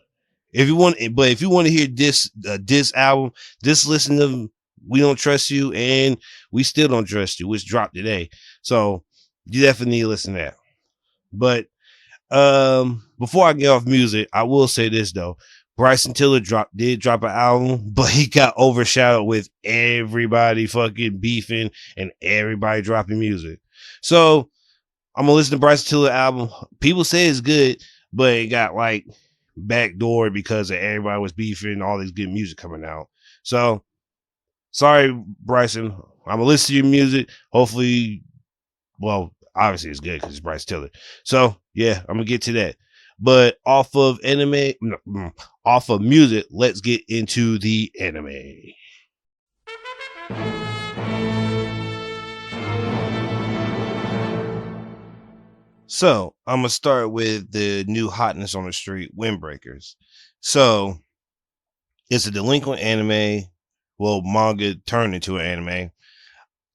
If you want to hear this album, just listen to We Don't Trust You and We Still Don't Trust You, which dropped today. So you definitely need to listen to that. But before I get off music, I will say this though. Bryson Tiller did drop an album, but he got overshadowed with everybody fucking beefing and everybody dropping music. So I'm gonna listen to Bryson Tiller album. People say it's good, but it got like backdoored because of everybody was beefing and all this good music coming out. So sorry, Bryson. I'm gonna listen to your music. Hopefully, well, obviously it's good because it's Bryson Tiller. So yeah, I'm gonna get to that. But off of music, let's get into the anime. So I'm gonna start with the new hotness on the street, Windbreakers. So it's a delinquent anime, well, manga turned into an anime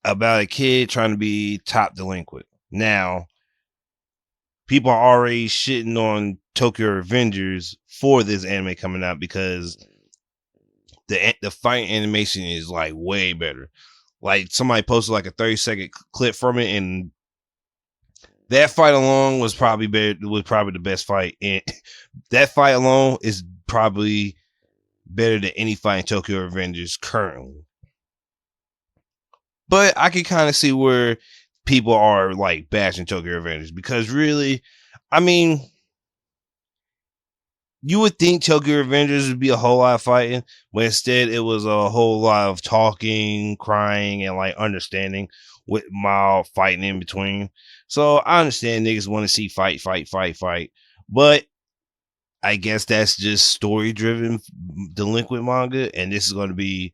about a kid trying to be top delinquent. Now, people are already shitting on Tokyo Revengers for this anime coming out because the fight animation is like way better. Like somebody posted like a 30-second clip from it, and that fight alone was probably the best fight. And that fight alone is probably better than any fight in Tokyo Revengers currently. But I can kind of see where people are like bashing Tokyo Revengers because really, I mean, you would think Tokyo Revengers would be a whole lot of fighting, but instead it was a whole lot of talking, crying, and like understanding with mild fighting in between. So I understand niggas want to see fight, but I guess that's just story driven delinquent manga, and this is going to be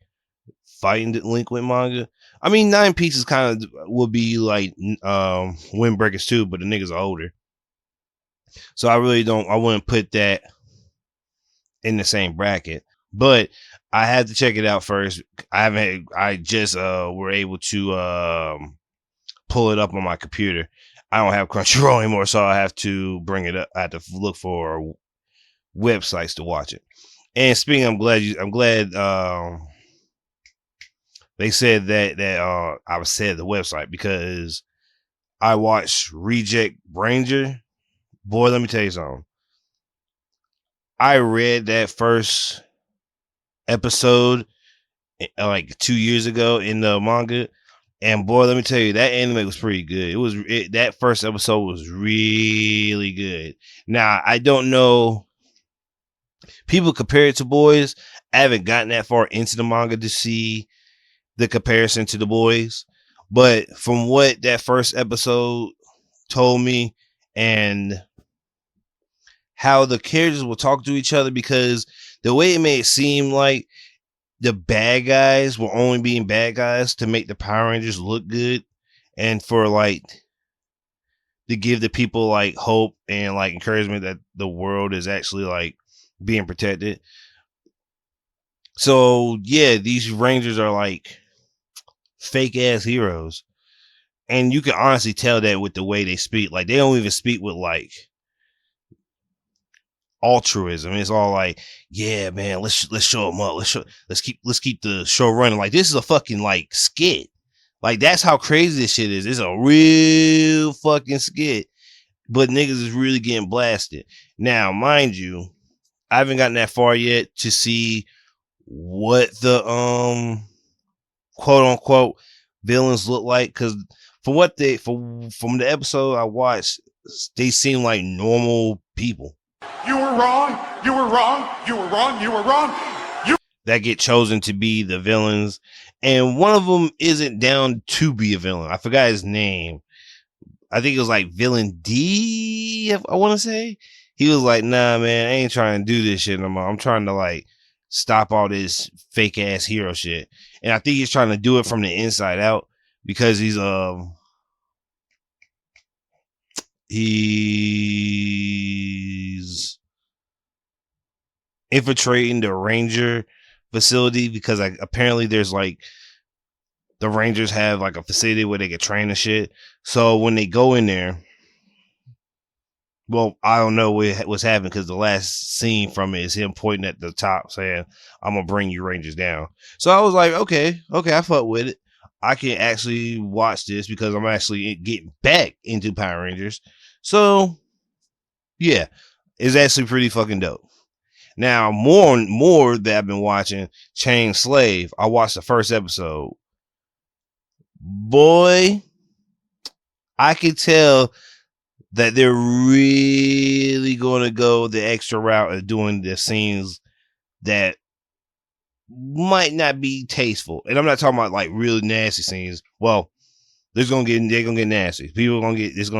fighting delinquent manga. I mean, Nine Pieces kind of would be like Windbreakers too, but the niggas are older. So I wouldn't put that in the same bracket. But I had to check it out first. I just were able to pull it up on my computer. I don't have Crunchyroll anymore, so I have to bring it up. I have to look for websites to watch it. And speaking, I'm glad they said that I said the website because I watched Reject Ranger. Boy, let me tell you something. I read that first episode like 2 years ago in the manga, and boy, let me tell you, that anime was pretty good. That first episode was really good. Now, I don't know. People compare it to Boys. I haven't gotten that far into the manga to see the comparison to the Boys, but from what that first episode told me and how the characters will talk to each other, because the way it made it seem like the bad guys were only being bad guys to make the Power Rangers look good and for like to give the people like hope and like encouragement that the world is actually like being protected. So yeah, these Rangers are like fake ass heroes, and you can honestly tell that with the way they speak. Like they don't even speak with like altruism. It's all like, yeah, man, let's show them up. Let's keep the show running. Like this is a fucking like skit. Like that's how crazy this shit is. It's a real fucking skit, but niggas is really getting blasted. Now, mind you, I haven't gotten that far yet to see what the quote unquote villains look like, because from the episode I watched, they seem like normal people. You were wrong. You were wrong. You were wrong. You were wrong. That get chosen to be the villains, and one of them isn't down to be a villain. I forgot his name. I think it was like Villain D, I want to say. He was like, nah, man, I ain't trying to do this shit no more. I'm trying to like stop all this fake ass hero shit. And I think he's trying to do it from the inside out because he's infiltrating the Ranger facility, because like apparently there's like the Rangers have like a facility where they get trained and shit. So when they go in there, well, I don't know what's happening, because the last scene from it is him pointing at the top saying, I'm gonna bring you Rangers down. So I was like, okay, I fuck with it. I can actually watch this because I'm actually getting back into Power Rangers. So yeah, it's actually pretty fucking dope. Now, more that I've been watching, Chain Slave. I watched the first episode. Boy, I could tell that they're really going to go the extra route of doing the scenes that might not be tasteful. And I'm not talking about like really nasty scenes. Well, they're gonna get nasty. People are gonna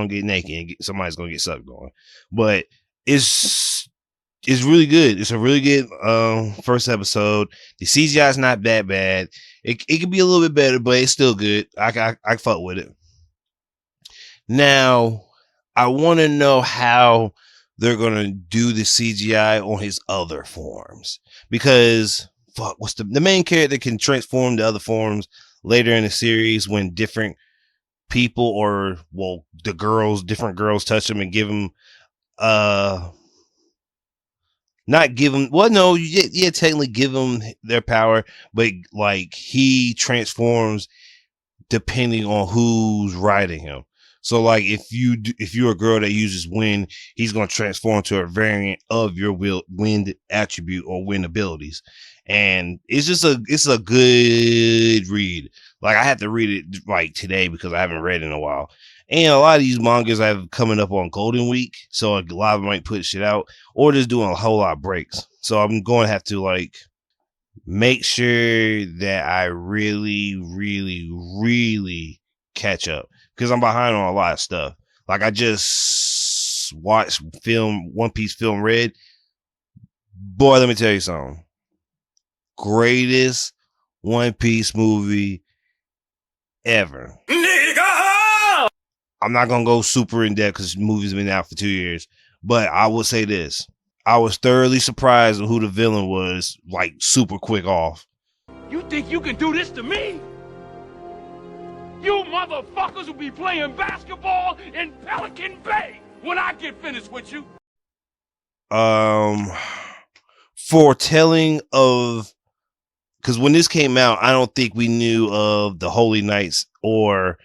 get naked and somebody's gonna get sucked on. But it's really good. It's a really good first episode. The CGI is not that bad. It could be a little bit better, but it's still good. I fuck with it. Now, I want to know how they're gonna do the CGI on his other forms, because what's the main character can transform to other forms later in the series when different people or different girls touch him and give him technically give them their power, but like he transforms depending on who's riding him. So like if you're a girl that uses wind, he's going to transform to a variant of your wind attribute or wind abilities. And it's a good read. Like I have to read it like today because I haven't read it in a while. And a lot of these mangas have coming up on Golden Week, so a lot of them might put shit out or just doing a whole lot of breaks. So I'm going to have to like make sure that I really, really, really catch up because I'm behind on a lot of stuff. Like I just watched One Piece Film Red. Boy, let me tell you something. Greatest One Piece movie ever. Nigga! I'm not gonna go super in depth because the movie's been out for 2 years, but I will say this. I was thoroughly surprised at who the villain was, like super quick off. You think you can do this to me? You motherfuckers will be playing basketball in Pelican Bay when I get finished with you. Foretelling of, because when this came out, I don't think we knew of the Holy Knights or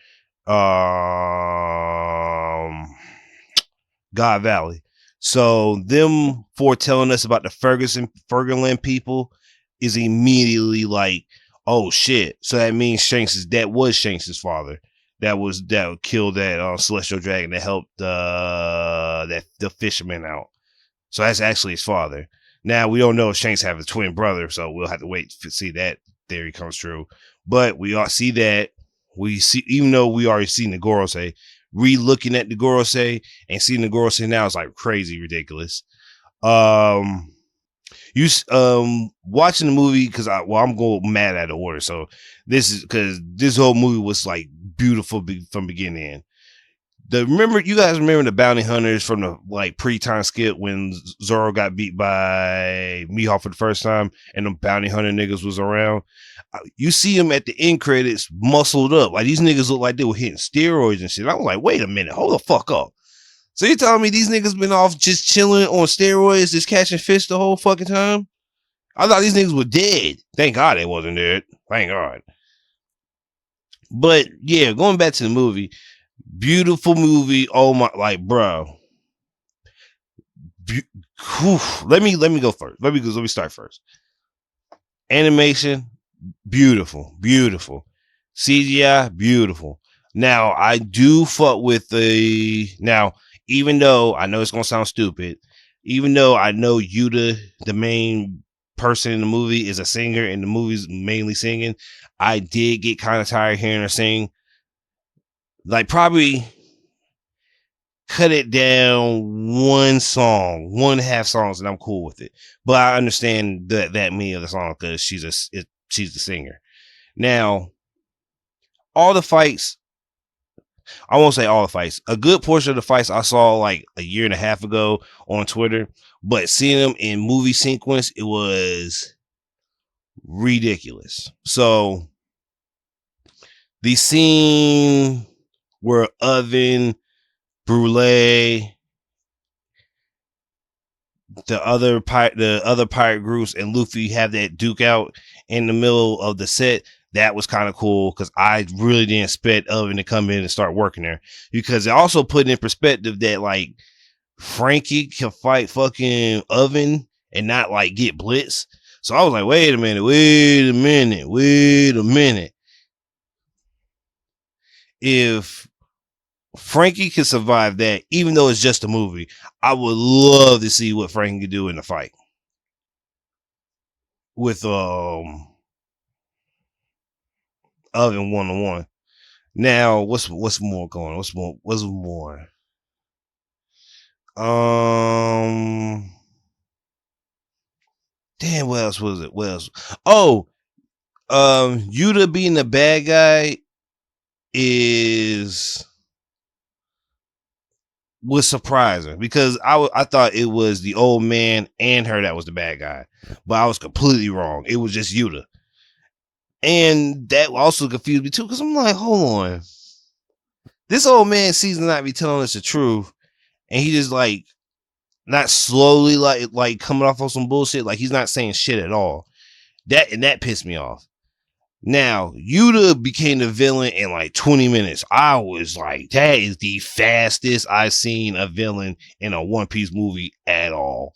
God Valley. So them foretelling us about the Fergusland people is immediately like, oh shit. So that means that was Shanks' father. That killed that celestial dragon that helped the fisherman out. So that's actually his father. Now we don't know if Shanks have a twin brother, so we'll have to wait to see that theory comes true. But we all see that. We see, even though we already seen the Gorosei, re-looking at the Gorosei and seeing the Gorosei now is like crazy ridiculous. Watching the movie because I'm going mad at the order. So this is because this whole movie was like beautiful from beginning to end. You guys remember the bounty hunters from the like pre-time skip when Zoro got beat by Mihawk for the first time and the bounty hunter niggas was around? You see them at the end credits muscled up. Like these niggas look like they were hitting steroids and shit. I was like, wait a minute, hold the fuck up. So you telling me these niggas been off just chilling on steroids, just catching fish the whole fucking time? I thought these niggas were dead. Thank God they wasn't dead. Thank God. But yeah, going back to the movie. Beautiful movie. Oh my, like, bro. Let me go first. Let me start first. Animation, beautiful. CGI, beautiful. Now, I do fuck with even though I know it's gonna sound stupid, even though I know Yuta, the main person in the movie, is a singer and the movie's mainly singing, I did get kind of tired hearing her sing. Like probably cut it down one half songs, and I'm cool with it. But I understand that meaning of the song because she's the singer. Now, all the fights, I won't say all the fights. A good portion of the fights I saw like a year and a half ago on Twitter, but seeing them in movie sequence, it was ridiculous. So the scene where Oven, Brule, the other pirate groups, and Luffy have that duke out in the middle of the set, that was kind of cool because I really didn't expect Oven to come in and start working there, because it also put in perspective that like Frankie can fight fucking Oven and not like get blitzed. So I was like, wait a minute. If Frankie could survive that, even though it's just a movie, I would love to see what Frankie could do in the fight with Oven 1-on-1. Now, what's more going? What's more? Damn, what else was it? What else? Oh, Yuta being the bad guy was surprising because I thought it was the old man and her that was the bad guy, but I was completely wrong. It was just Yuta, and that also confused me too because I'm like, hold on, this old man seems to not be telling us the truth, and he just like not slowly like coming off on some bullshit, like he's not saying shit at all. That pissed me off. Now, Yuta became the villain in like 20 minutes. I was like, that is the fastest I've seen a villain in a One Piece movie at all.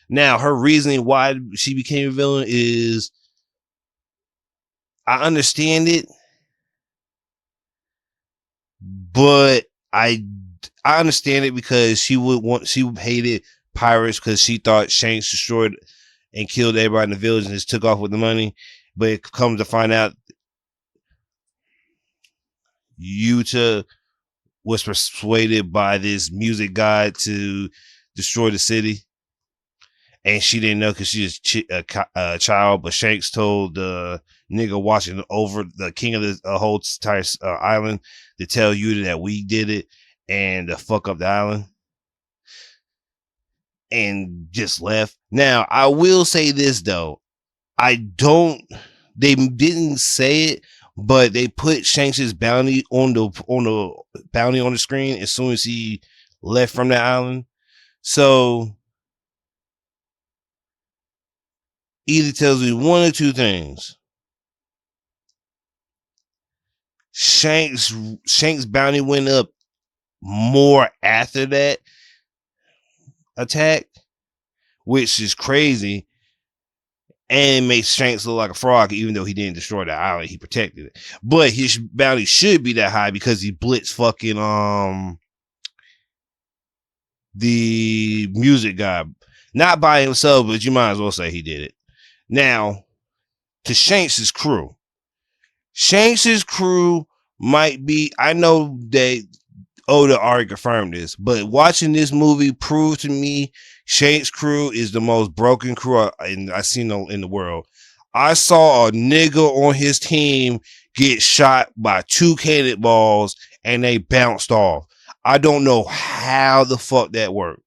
Now, her reasoning why she became a villain is, I understand it, but I understand it because she hated pirates because she thought Shanks destroyed and killed everybody in the village and just took off with the money. But it comes to find out Yuta was persuaded by this music guy to destroy the city. And she didn't know because she was a child. But Shanks told the nigga watching over the king of the whole entire island to tell Yuta that we did it and to fuck up the island. And just left. Now, I will say this, though. They didn't say it, but they put Shanks' bounty on the screen as soon as he left from the island. So either tells me one or two things. Shanks' bounty went up more after that attack, which is crazy. And makes Shanks look like a frog, even though he didn't destroy the island, he protected it. But his bounty should be that high because he blitzed fucking the music guy, not by himself, but you might as well say he did it. Now, to Shanks' crew might be. I know that Oda already confirmed this, but watching this movie proved to me Shanks' crew is the most broken crew I've seen in the world. I saw a nigga on his team get shot by 2 cannonballs and they bounced off. I don't know how the fuck that worked.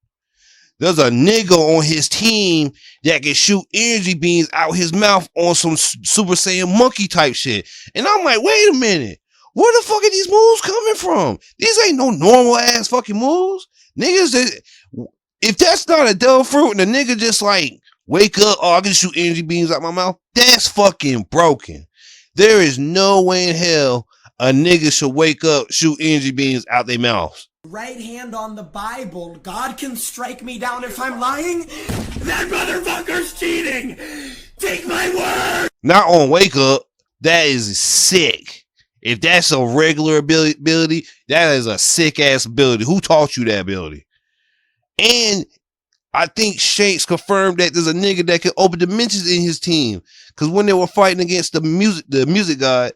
There's a nigga on his team that can shoot energy beams out his mouth on some Super Saiyan monkey type shit. And I'm like, wait a minute. Where the fuck are these moves coming from? These ain't no normal ass fucking moves. Niggas, if that's not a devil fruit and the nigga just like wake up, oh, I can shoot energy beams out my mouth, that's fucking broken. There is no way in hell a nigga should wake up, shoot energy beams out their mouths. Right hand on the Bible. God can strike me down if I'm lying. That motherfucker's cheating! Take my word! Not on wake up. That is sick. If that's a regular ability, that is a sick ass ability. Who taught you that ability? And I think Shanks confirmed that there's a nigga that can open dimensions in his team. Because when they were fighting against the music god,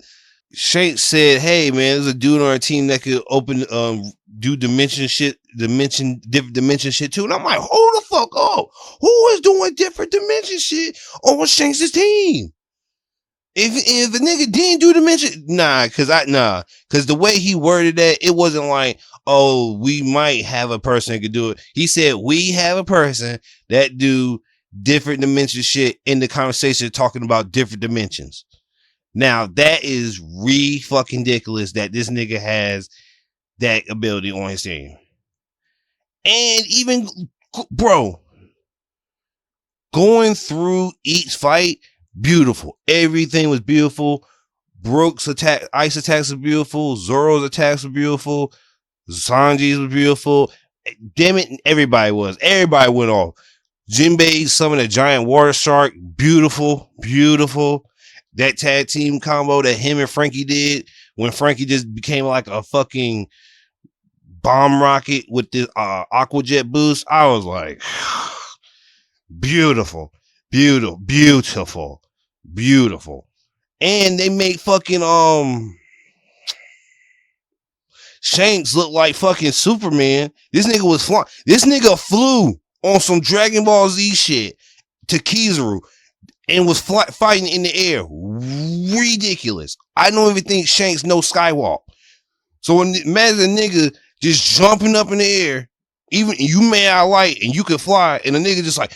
Shanks said, "Hey man, there's a dude on our team that could open do different dimension shit too." And I'm like, hold the fuck up. Who is doing different dimension shit on Shanks' team? If a nigga didn't do dimension, because the way he worded that, it wasn't like, oh, we might have a person that could do it. He said, we have a person that do different dimension shit in the conversation talking about different dimensions. Now, that is fucking ridiculous that this nigga has that ability on his team. And even, bro, going through each fight, beautiful. Everything was beautiful. Brook's ice attacks were beautiful. Zoro's attacks were beautiful. Sanji's was beautiful. Damn it, everybody went off. Jinbei summoned a giant water shark. Beautiful, beautiful. That tag team combo that him and Frankie did when Frankie just became like a fucking bomb rocket with this aquajet boost. I was like, beautiful, beautiful, beautiful, beautiful. And they made fucking Shanks look like fucking Superman. This nigga was flying. This nigga flew on some Dragon Ball Z shit to Kizaru and was fighting in the air. Ridiculous. I don't even think Shanks knows Skywalk. So when imagine a nigga just jumping up in the air, even you may out light and you can fly, and a nigga just like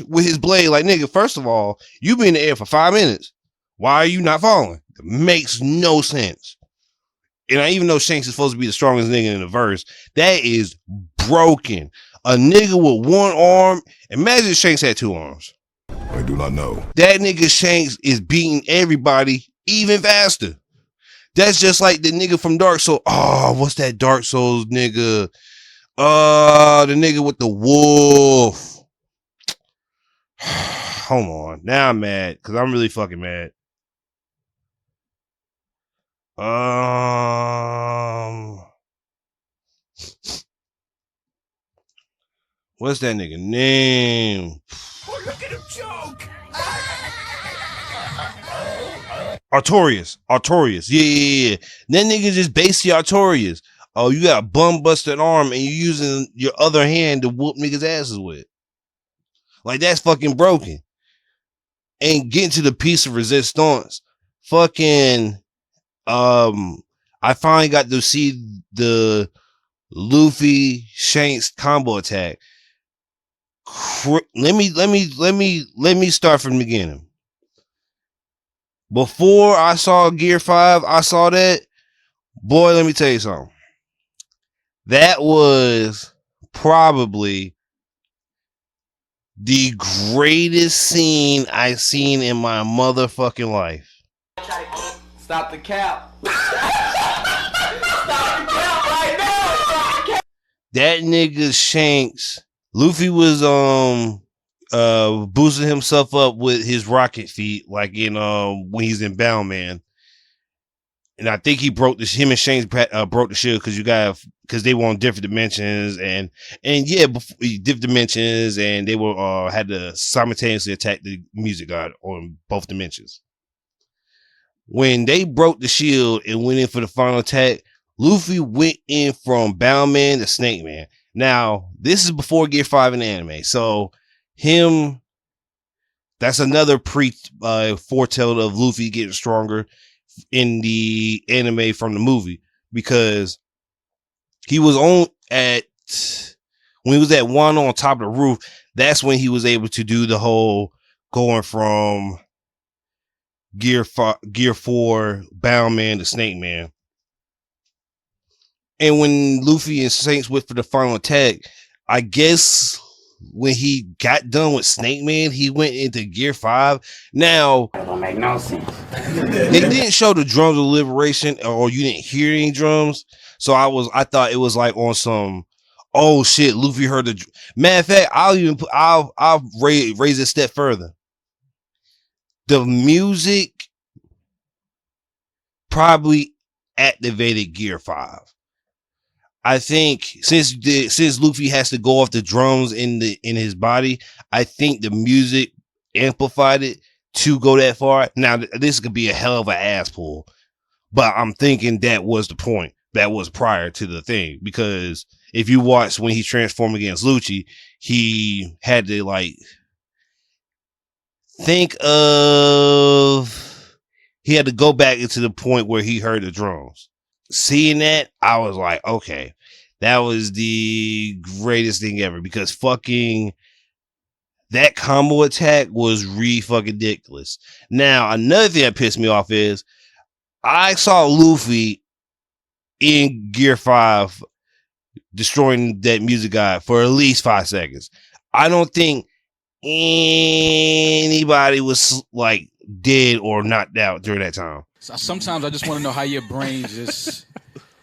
with his blade, like, nigga, first of all, you been in the air for 5 minutes. Why are you not falling? It makes no sense. And I even know Shanks is supposed to be the strongest nigga in the verse. That is broken. A nigga with one arm. Imagine Shanks had 2 arms. I do not know. That nigga Shanks is beating everybody even faster. That's just like the nigga from Dark Souls. Oh, what's that Dark Souls nigga? The nigga with the wolf. Hold on. Now I'm mad because I'm really fucking mad. What's that nigga name? Oh, look at him joke! Artorias. Yeah. That nigga just basically Artorias. Oh, you got a bum busted arm and you using your other hand to whoop niggas' asses with. Like, that's fucking broken. And getting to the piece of resistance. Fucking I finally got to see the Luffy Shanks combo attack. Let me start from the beginning. Before I saw Gear 5, I saw that. Boy, let me tell you something. That was probably the greatest scene I've seen in my motherfucking life. Stop the cap. Stop the cap right now. Stop the cap. That nigga Shanks, Luffy was boosting himself up with his rocket feet, like in when he's in Bound Man. And I think he broke this. Him and Shanks broke the shield because they were on different dimensions and yeah, different dimensions, and they were had to simultaneously attack the music god on both dimensions. When they broke the shield and went in for the final attack, Luffy went in from Bound Man to Snake Man. Now, this is before Gear 5 in the anime, so that's another foretell of Luffy getting stronger in the anime from the movie, because he was when he was at Wano on top of the roof, that's when he was able to do the whole going from Gear 4 Bound Man to Snake Man. And when Luffy and Shanks went for the final attack, I guess when he got done with Snake Man, he went into Gear 5. Now, That don't make no sense. they didn't show the drums of liberation, or you didn't hear any drums. So I thought it was like on some, oh shit, Luffy heard the. Matter of fact, I'll raise it a step further. The music probably activated Gear 5. I think since Luffy has to go off the drums in his body, I think the music amplified it to go that far. Now, this could be a hell of an ass pull, but I'm thinking that was the point. That was prior to the thing, because if you watch when he transformed against Lucci, he had to he had to go back into the point where he heard the drums. Seeing that, I was like, okay, that was the greatest thing ever, because fucking that combo attack was fucking ridiculous. Now, another thing that pissed me off is I saw Luffy in Gear 5 destroying that music god for at least 5 seconds. I don't think anybody was like dead or knocked out during that time. Sometimes I just want to know how your brain just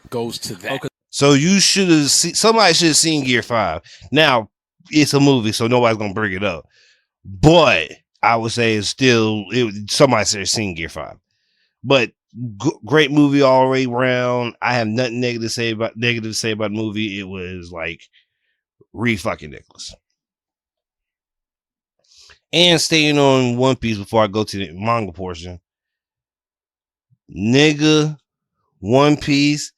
goes to that. So you should have somebody should have seen Gear 5. Now, it's a movie, so nobody's gonna bring it up. But I would say it's still somebody said seen Gear 5. But great movie all the way around. I have nothing negative to say about the movie. It was like fucking Nicholas. And staying on One Piece before I go to the manga portion. Nigga, One Piece,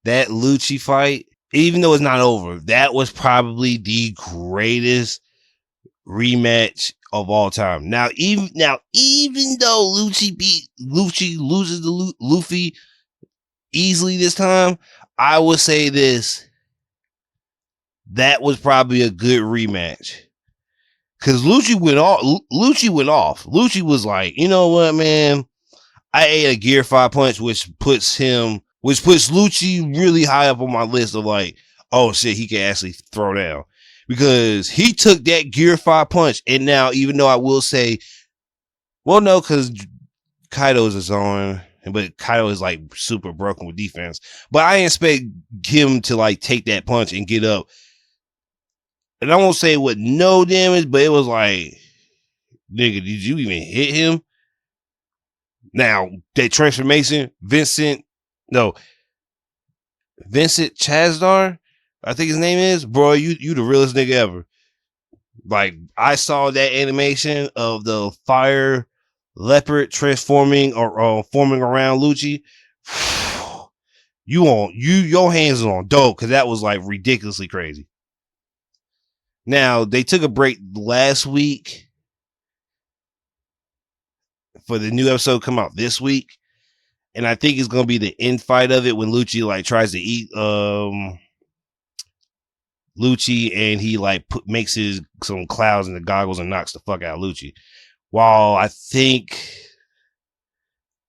that Lucci fight, even though it's not over, that was probably the greatest rematch of all time. Now, even though Lucci loses to Luffy easily this time, I would say this: that was probably a good rematch. Cause Lucci went off. Lucci was like, you know what, man? I ate a Gear 5 punch, which puts Lucci really high up on my list of like, oh shit, he can actually throw down. Because he took that Gear 5 punch, and now, even though I will say, well, no, because Kaido is his own, but Kaido is like super broken with defense. But I expect him to like take that punch and get up. And I won't say it with no damage, but it was like, nigga, did you even hit him? Now, that transformation, Vincent Chazdar, I think his name is, bro, you the realest nigga ever. Like, I saw that animation of the fire leopard transforming or forming around Lucci. Your hands are on dope, because that was like ridiculously crazy. Now, they took a break last week for the new episode come out this week. And I think it's going to be the end fight of it when Lucci like tries to eat Lucci, and he like makes some clouds in the goggles and knocks the fuck out of Lucci. While I think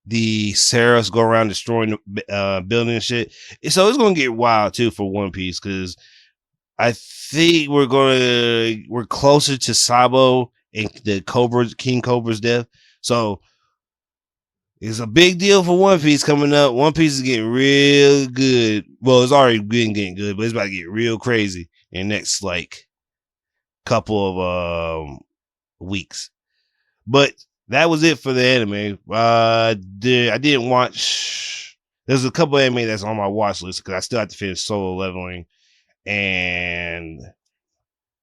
the Seraphs go around destroying the building and shit. So it's going to get wild too for One Piece, because I think we're closer to Sabo and the King Cobra's death. So it's a big deal for One Piece coming up. One Piece is getting real good. Well, it's already been getting good, but it's about to get real crazy in the next like couple of weeks. But that was it for the anime. I didn't watch. There's a couple of anime that's on my watch list because I still have to finish Solo Leveling and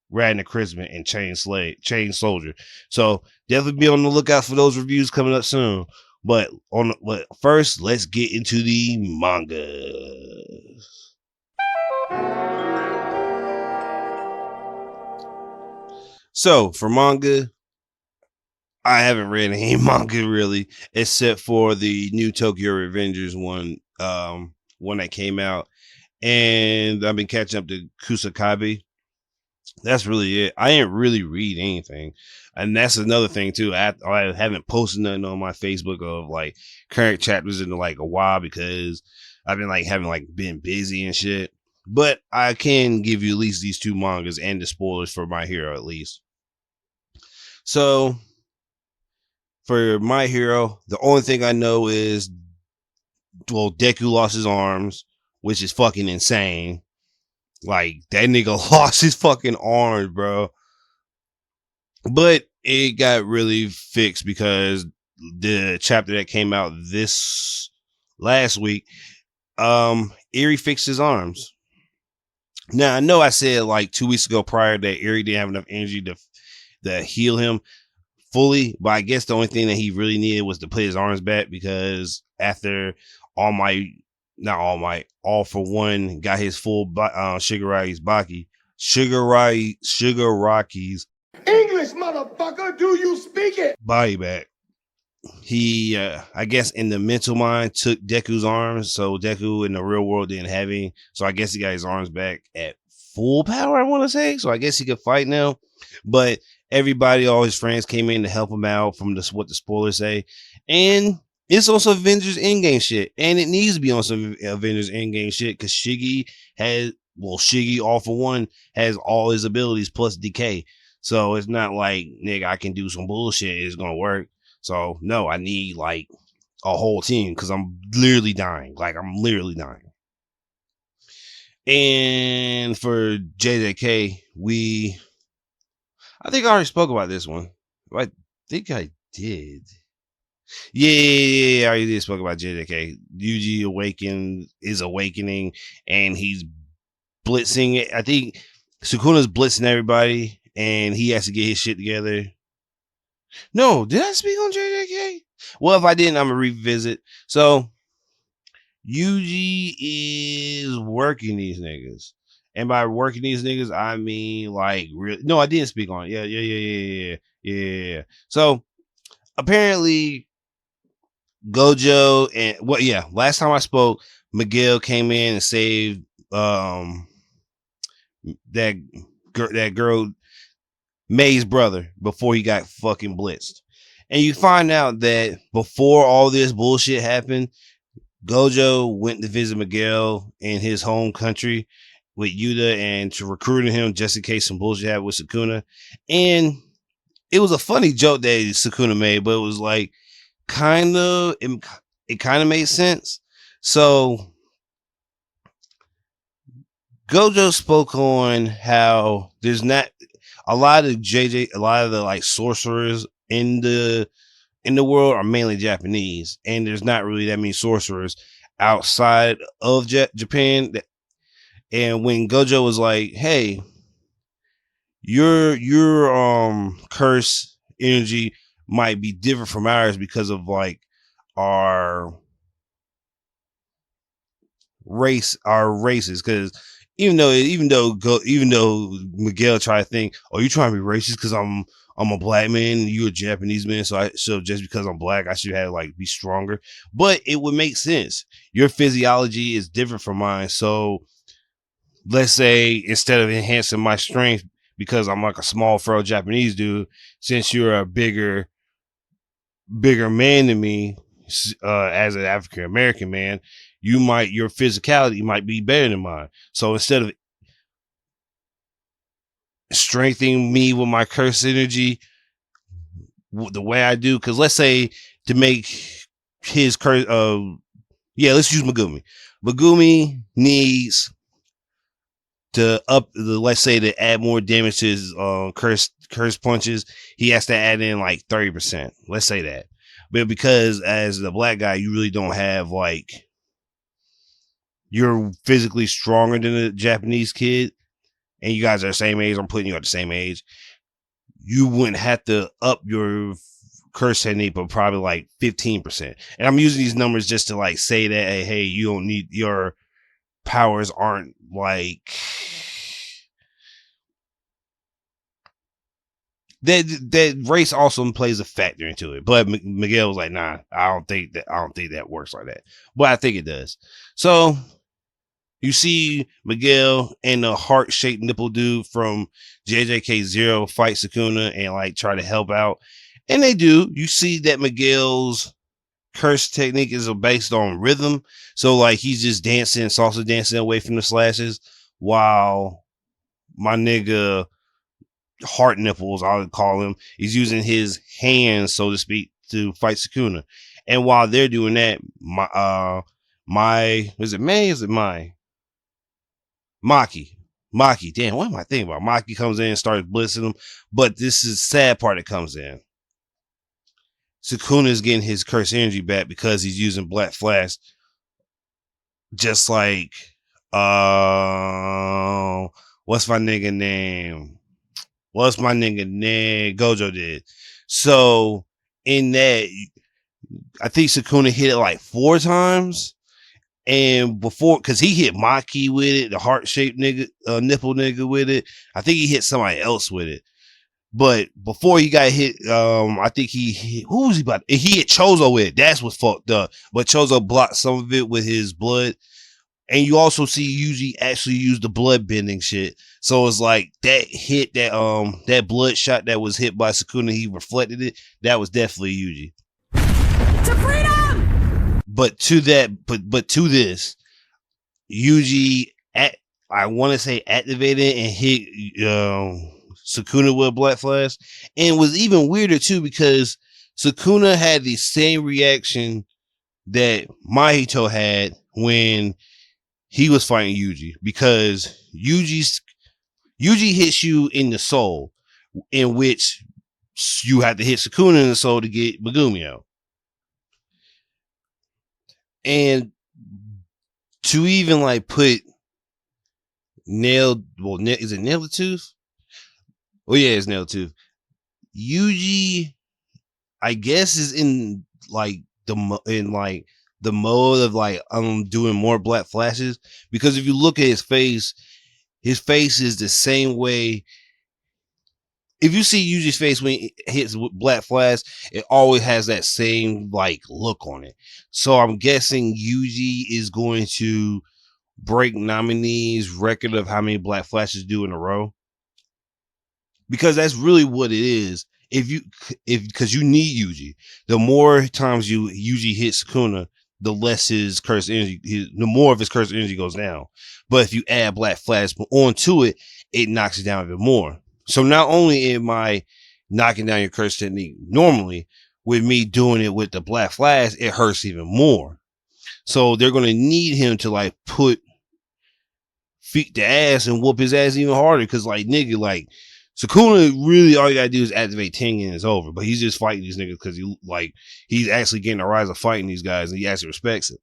Rad and Christmas and Chain Soldier. So definitely be on the lookout for those reviews coming up soon. But first, let's get into the manga. So for manga, I haven't read any manga really, except for the new Tokyo Revengers one that came out, and I've been catching up to Kusakabe. That's really it. I ain't really read anything. And that's another thing too. I haven't posted nothing on my Facebook of like current chapters in like a while, because I've been like been busy and shit. But I can give you at least these two mangas and the spoilers for My Hero at least. So for My Hero, the only thing I know is, well, Deku lost his arms, which is fucking insane. Like, that nigga lost his fucking arms, bro. But it got really fixed because the chapter that came out this last week, Eri fixed his arms. Now, I know I said like 2 weeks ago prior that Eri didn't have enough energy to heal him fully, but I guess the only thing that he really needed was to put his arms back, because after All For One got his full Shigaraki's English, motherfucker, do you speak it? body back. He, I guess in the mental mind, took Deku's arms, so Deku in the real world didn't have any. So I guess he got his arms back at full power, I want to say. So I guess he could fight now. But everybody, all his friends came in to help him out from what the spoilers say. And it's also Avengers Endgame shit. And it needs to be on some Avengers Endgame shit, because Shiggy, All For One, has all his abilities plus decay. So it's not like, nigga, I can do some bullshit, it's gonna work. So no, I need like a whole team, because I'm literally dying. And for JJK, we I think I already spoke about this one. I think I did. Yeah, I already did spoke about JJK. Yuji is awakening, and he's blitzing it. I think Sukuna's blitzing everybody, and he has to get his shit together. No, did I speak on JJK? Well, if I didn't, I'm gonna revisit. So Yuji is working these niggas. And by working these niggas, I mean like really. No, I didn't speak on it. Yeah. So apparently Gojo and last time I spoke, Miguel came in and saved that girl May's brother before he got fucking blitzed. And you find out that before all this bullshit happened, Gojo went to visit Miguel in his home country with Yuta and to recruiting him just in case some bullshit happened with Sukuna. And it was a funny joke that Sukuna made, but it was like it kind of made sense. So Gojo spoke on how there's not a lot of the like sorcerers in the world are mainly Japanese, and there's not really that many sorcerers outside of Japan. And when Gojo was like, "Hey, your curse energy might be different from ours because of like our races," because even though Miguel tried to think, "Oh, you trying to be racist because I'm a black man and you a Japanese man, so just because I'm black I should have like be stronger," but it would make sense. Your physiology is different from mine, so let's say instead of enhancing my strength because I'm like a small frail Japanese dude, since you're a bigger man than me, as an African American man, your physicality might be better than mine. So instead of strengthening me with my curse energy the way I do, because let's say to make his curse, let's use Megumi needs to let's say to add more damage to his curse punches, he has to add in like 30%. Let's say that. But because as the black guy, you really don't have like, you're physically stronger than a Japanese kid, and you guys are the same age, I'm putting you at the same age, you wouldn't have to up your curse technique, but probably like 15%. And I'm using these numbers just to like say that, hey, you don't need, your powers aren't like that race also plays a factor into it. But Miguel was like, nah, I don't think that works like that. But I think it does. So you see Miguel and the heart-shaped nipple dude from JJK Zero fight Sukuna and like try to help out. And they do. You see that Miguel's curse technique is based on rhythm. So like he's just dancing, salsa dancing away from the slashes, while my nigga Heart Nipples, I would call him, he's using his hands, so to speak, to fight Sukuna. And while they're doing that, Maki, damn, what am I thinking about? Maki comes in and starts blitzing him, but this is the sad part that comes in. Sukuna is getting his curse energy back because he's using Black Flash, just like what's my nigga name? Gojo did. So in that, I think Sukuna hit it like 4 times. And before, because he hit Maki with it, the heart-shaped nigga, nipple nigga with it. I think he hit somebody else with it. But before he got hit, I think he hit, who was he about? He hit Chozo with it. That's what fucked up. But Chozo blocked some of it with his blood. And you also see Yuji actually use the blood bending shit. So it's like that hit, that blood shot that was hit by Sukuna, he reflected it. That was definitely Yuji. To freedom! But to this, Yuji I want to say activated and hit Sukuna with a Black Flash. And it was even weirder too because Sukuna had the same reaction that Mahito had when he was fighting Yuji, because Yuji hits you in the soul, in which you have to hit Sukuna in the soul to get Megumio. And to even like put is it Nail the Tooth? Oh yeah, it's Nail the Tooth. Yuji, I guess, is in like the mode of like doing more black flashes, because if you look at his face is the same way. If you see Yuji's face when he hits black flash, it always has that same like look on it. So I'm guessing Yuji is going to break Namine's record of how many black flashes do in a row, because that's really what it is. Because you need Yuji. The more times Yuji hits Sukuna, the less his cursed energy, the more of his cursed energy goes down. But if you add black flash onto it, it knocks it down even more. So not only am I knocking down your curse technique normally, with me doing it with the black flash, it hurts even more. So they're going to need him to like put feet to ass and whoop his ass even harder. Because like, nigga, like Sukuna, really all you gotta do is activate Tengen and it's over. But he's just fighting these niggas because he's actually getting a rise of fighting these guys, and he actually respects it.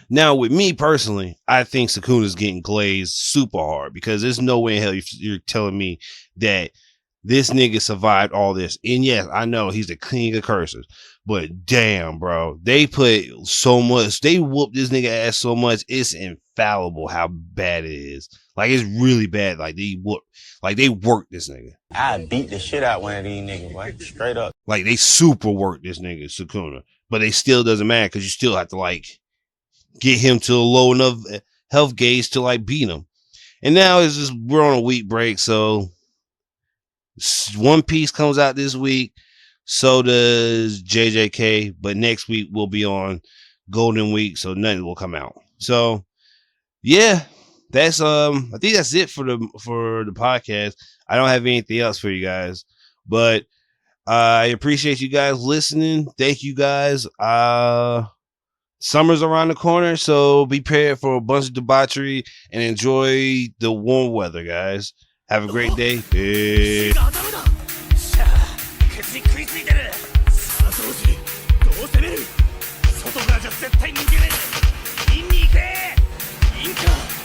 Now, with me personally, I think Sukuna's getting glazed super hard, because there's no way in hell you're telling me that this nigga survived all this. And yes, I know he's the king of curses, but damn, bro, they put so much, they whooped this nigga ass so much, it's infallible how bad it is. Like, it's really bad. Like, they worked this nigga. I beat the shit out one of these niggas, boy. Straight up. Like, they super worked this nigga, Sukuna. But it still doesn't matter, because you still have to, like, get him to a low enough health gauge to, like, beat him. And now it's just, we're on a week break, so One Piece comes out this week. So does JJK. But next week we'll be on Golden Week, so nothing will come out. So, yeah. That's I think that's it for the podcast. I don't have anything else for you guys, but I appreciate you guys listening. Thank you guys. Summer's around the corner, so be prepared for a bunch of debauchery and enjoy the warm weather, guys. Have a great day. Peace. Inka!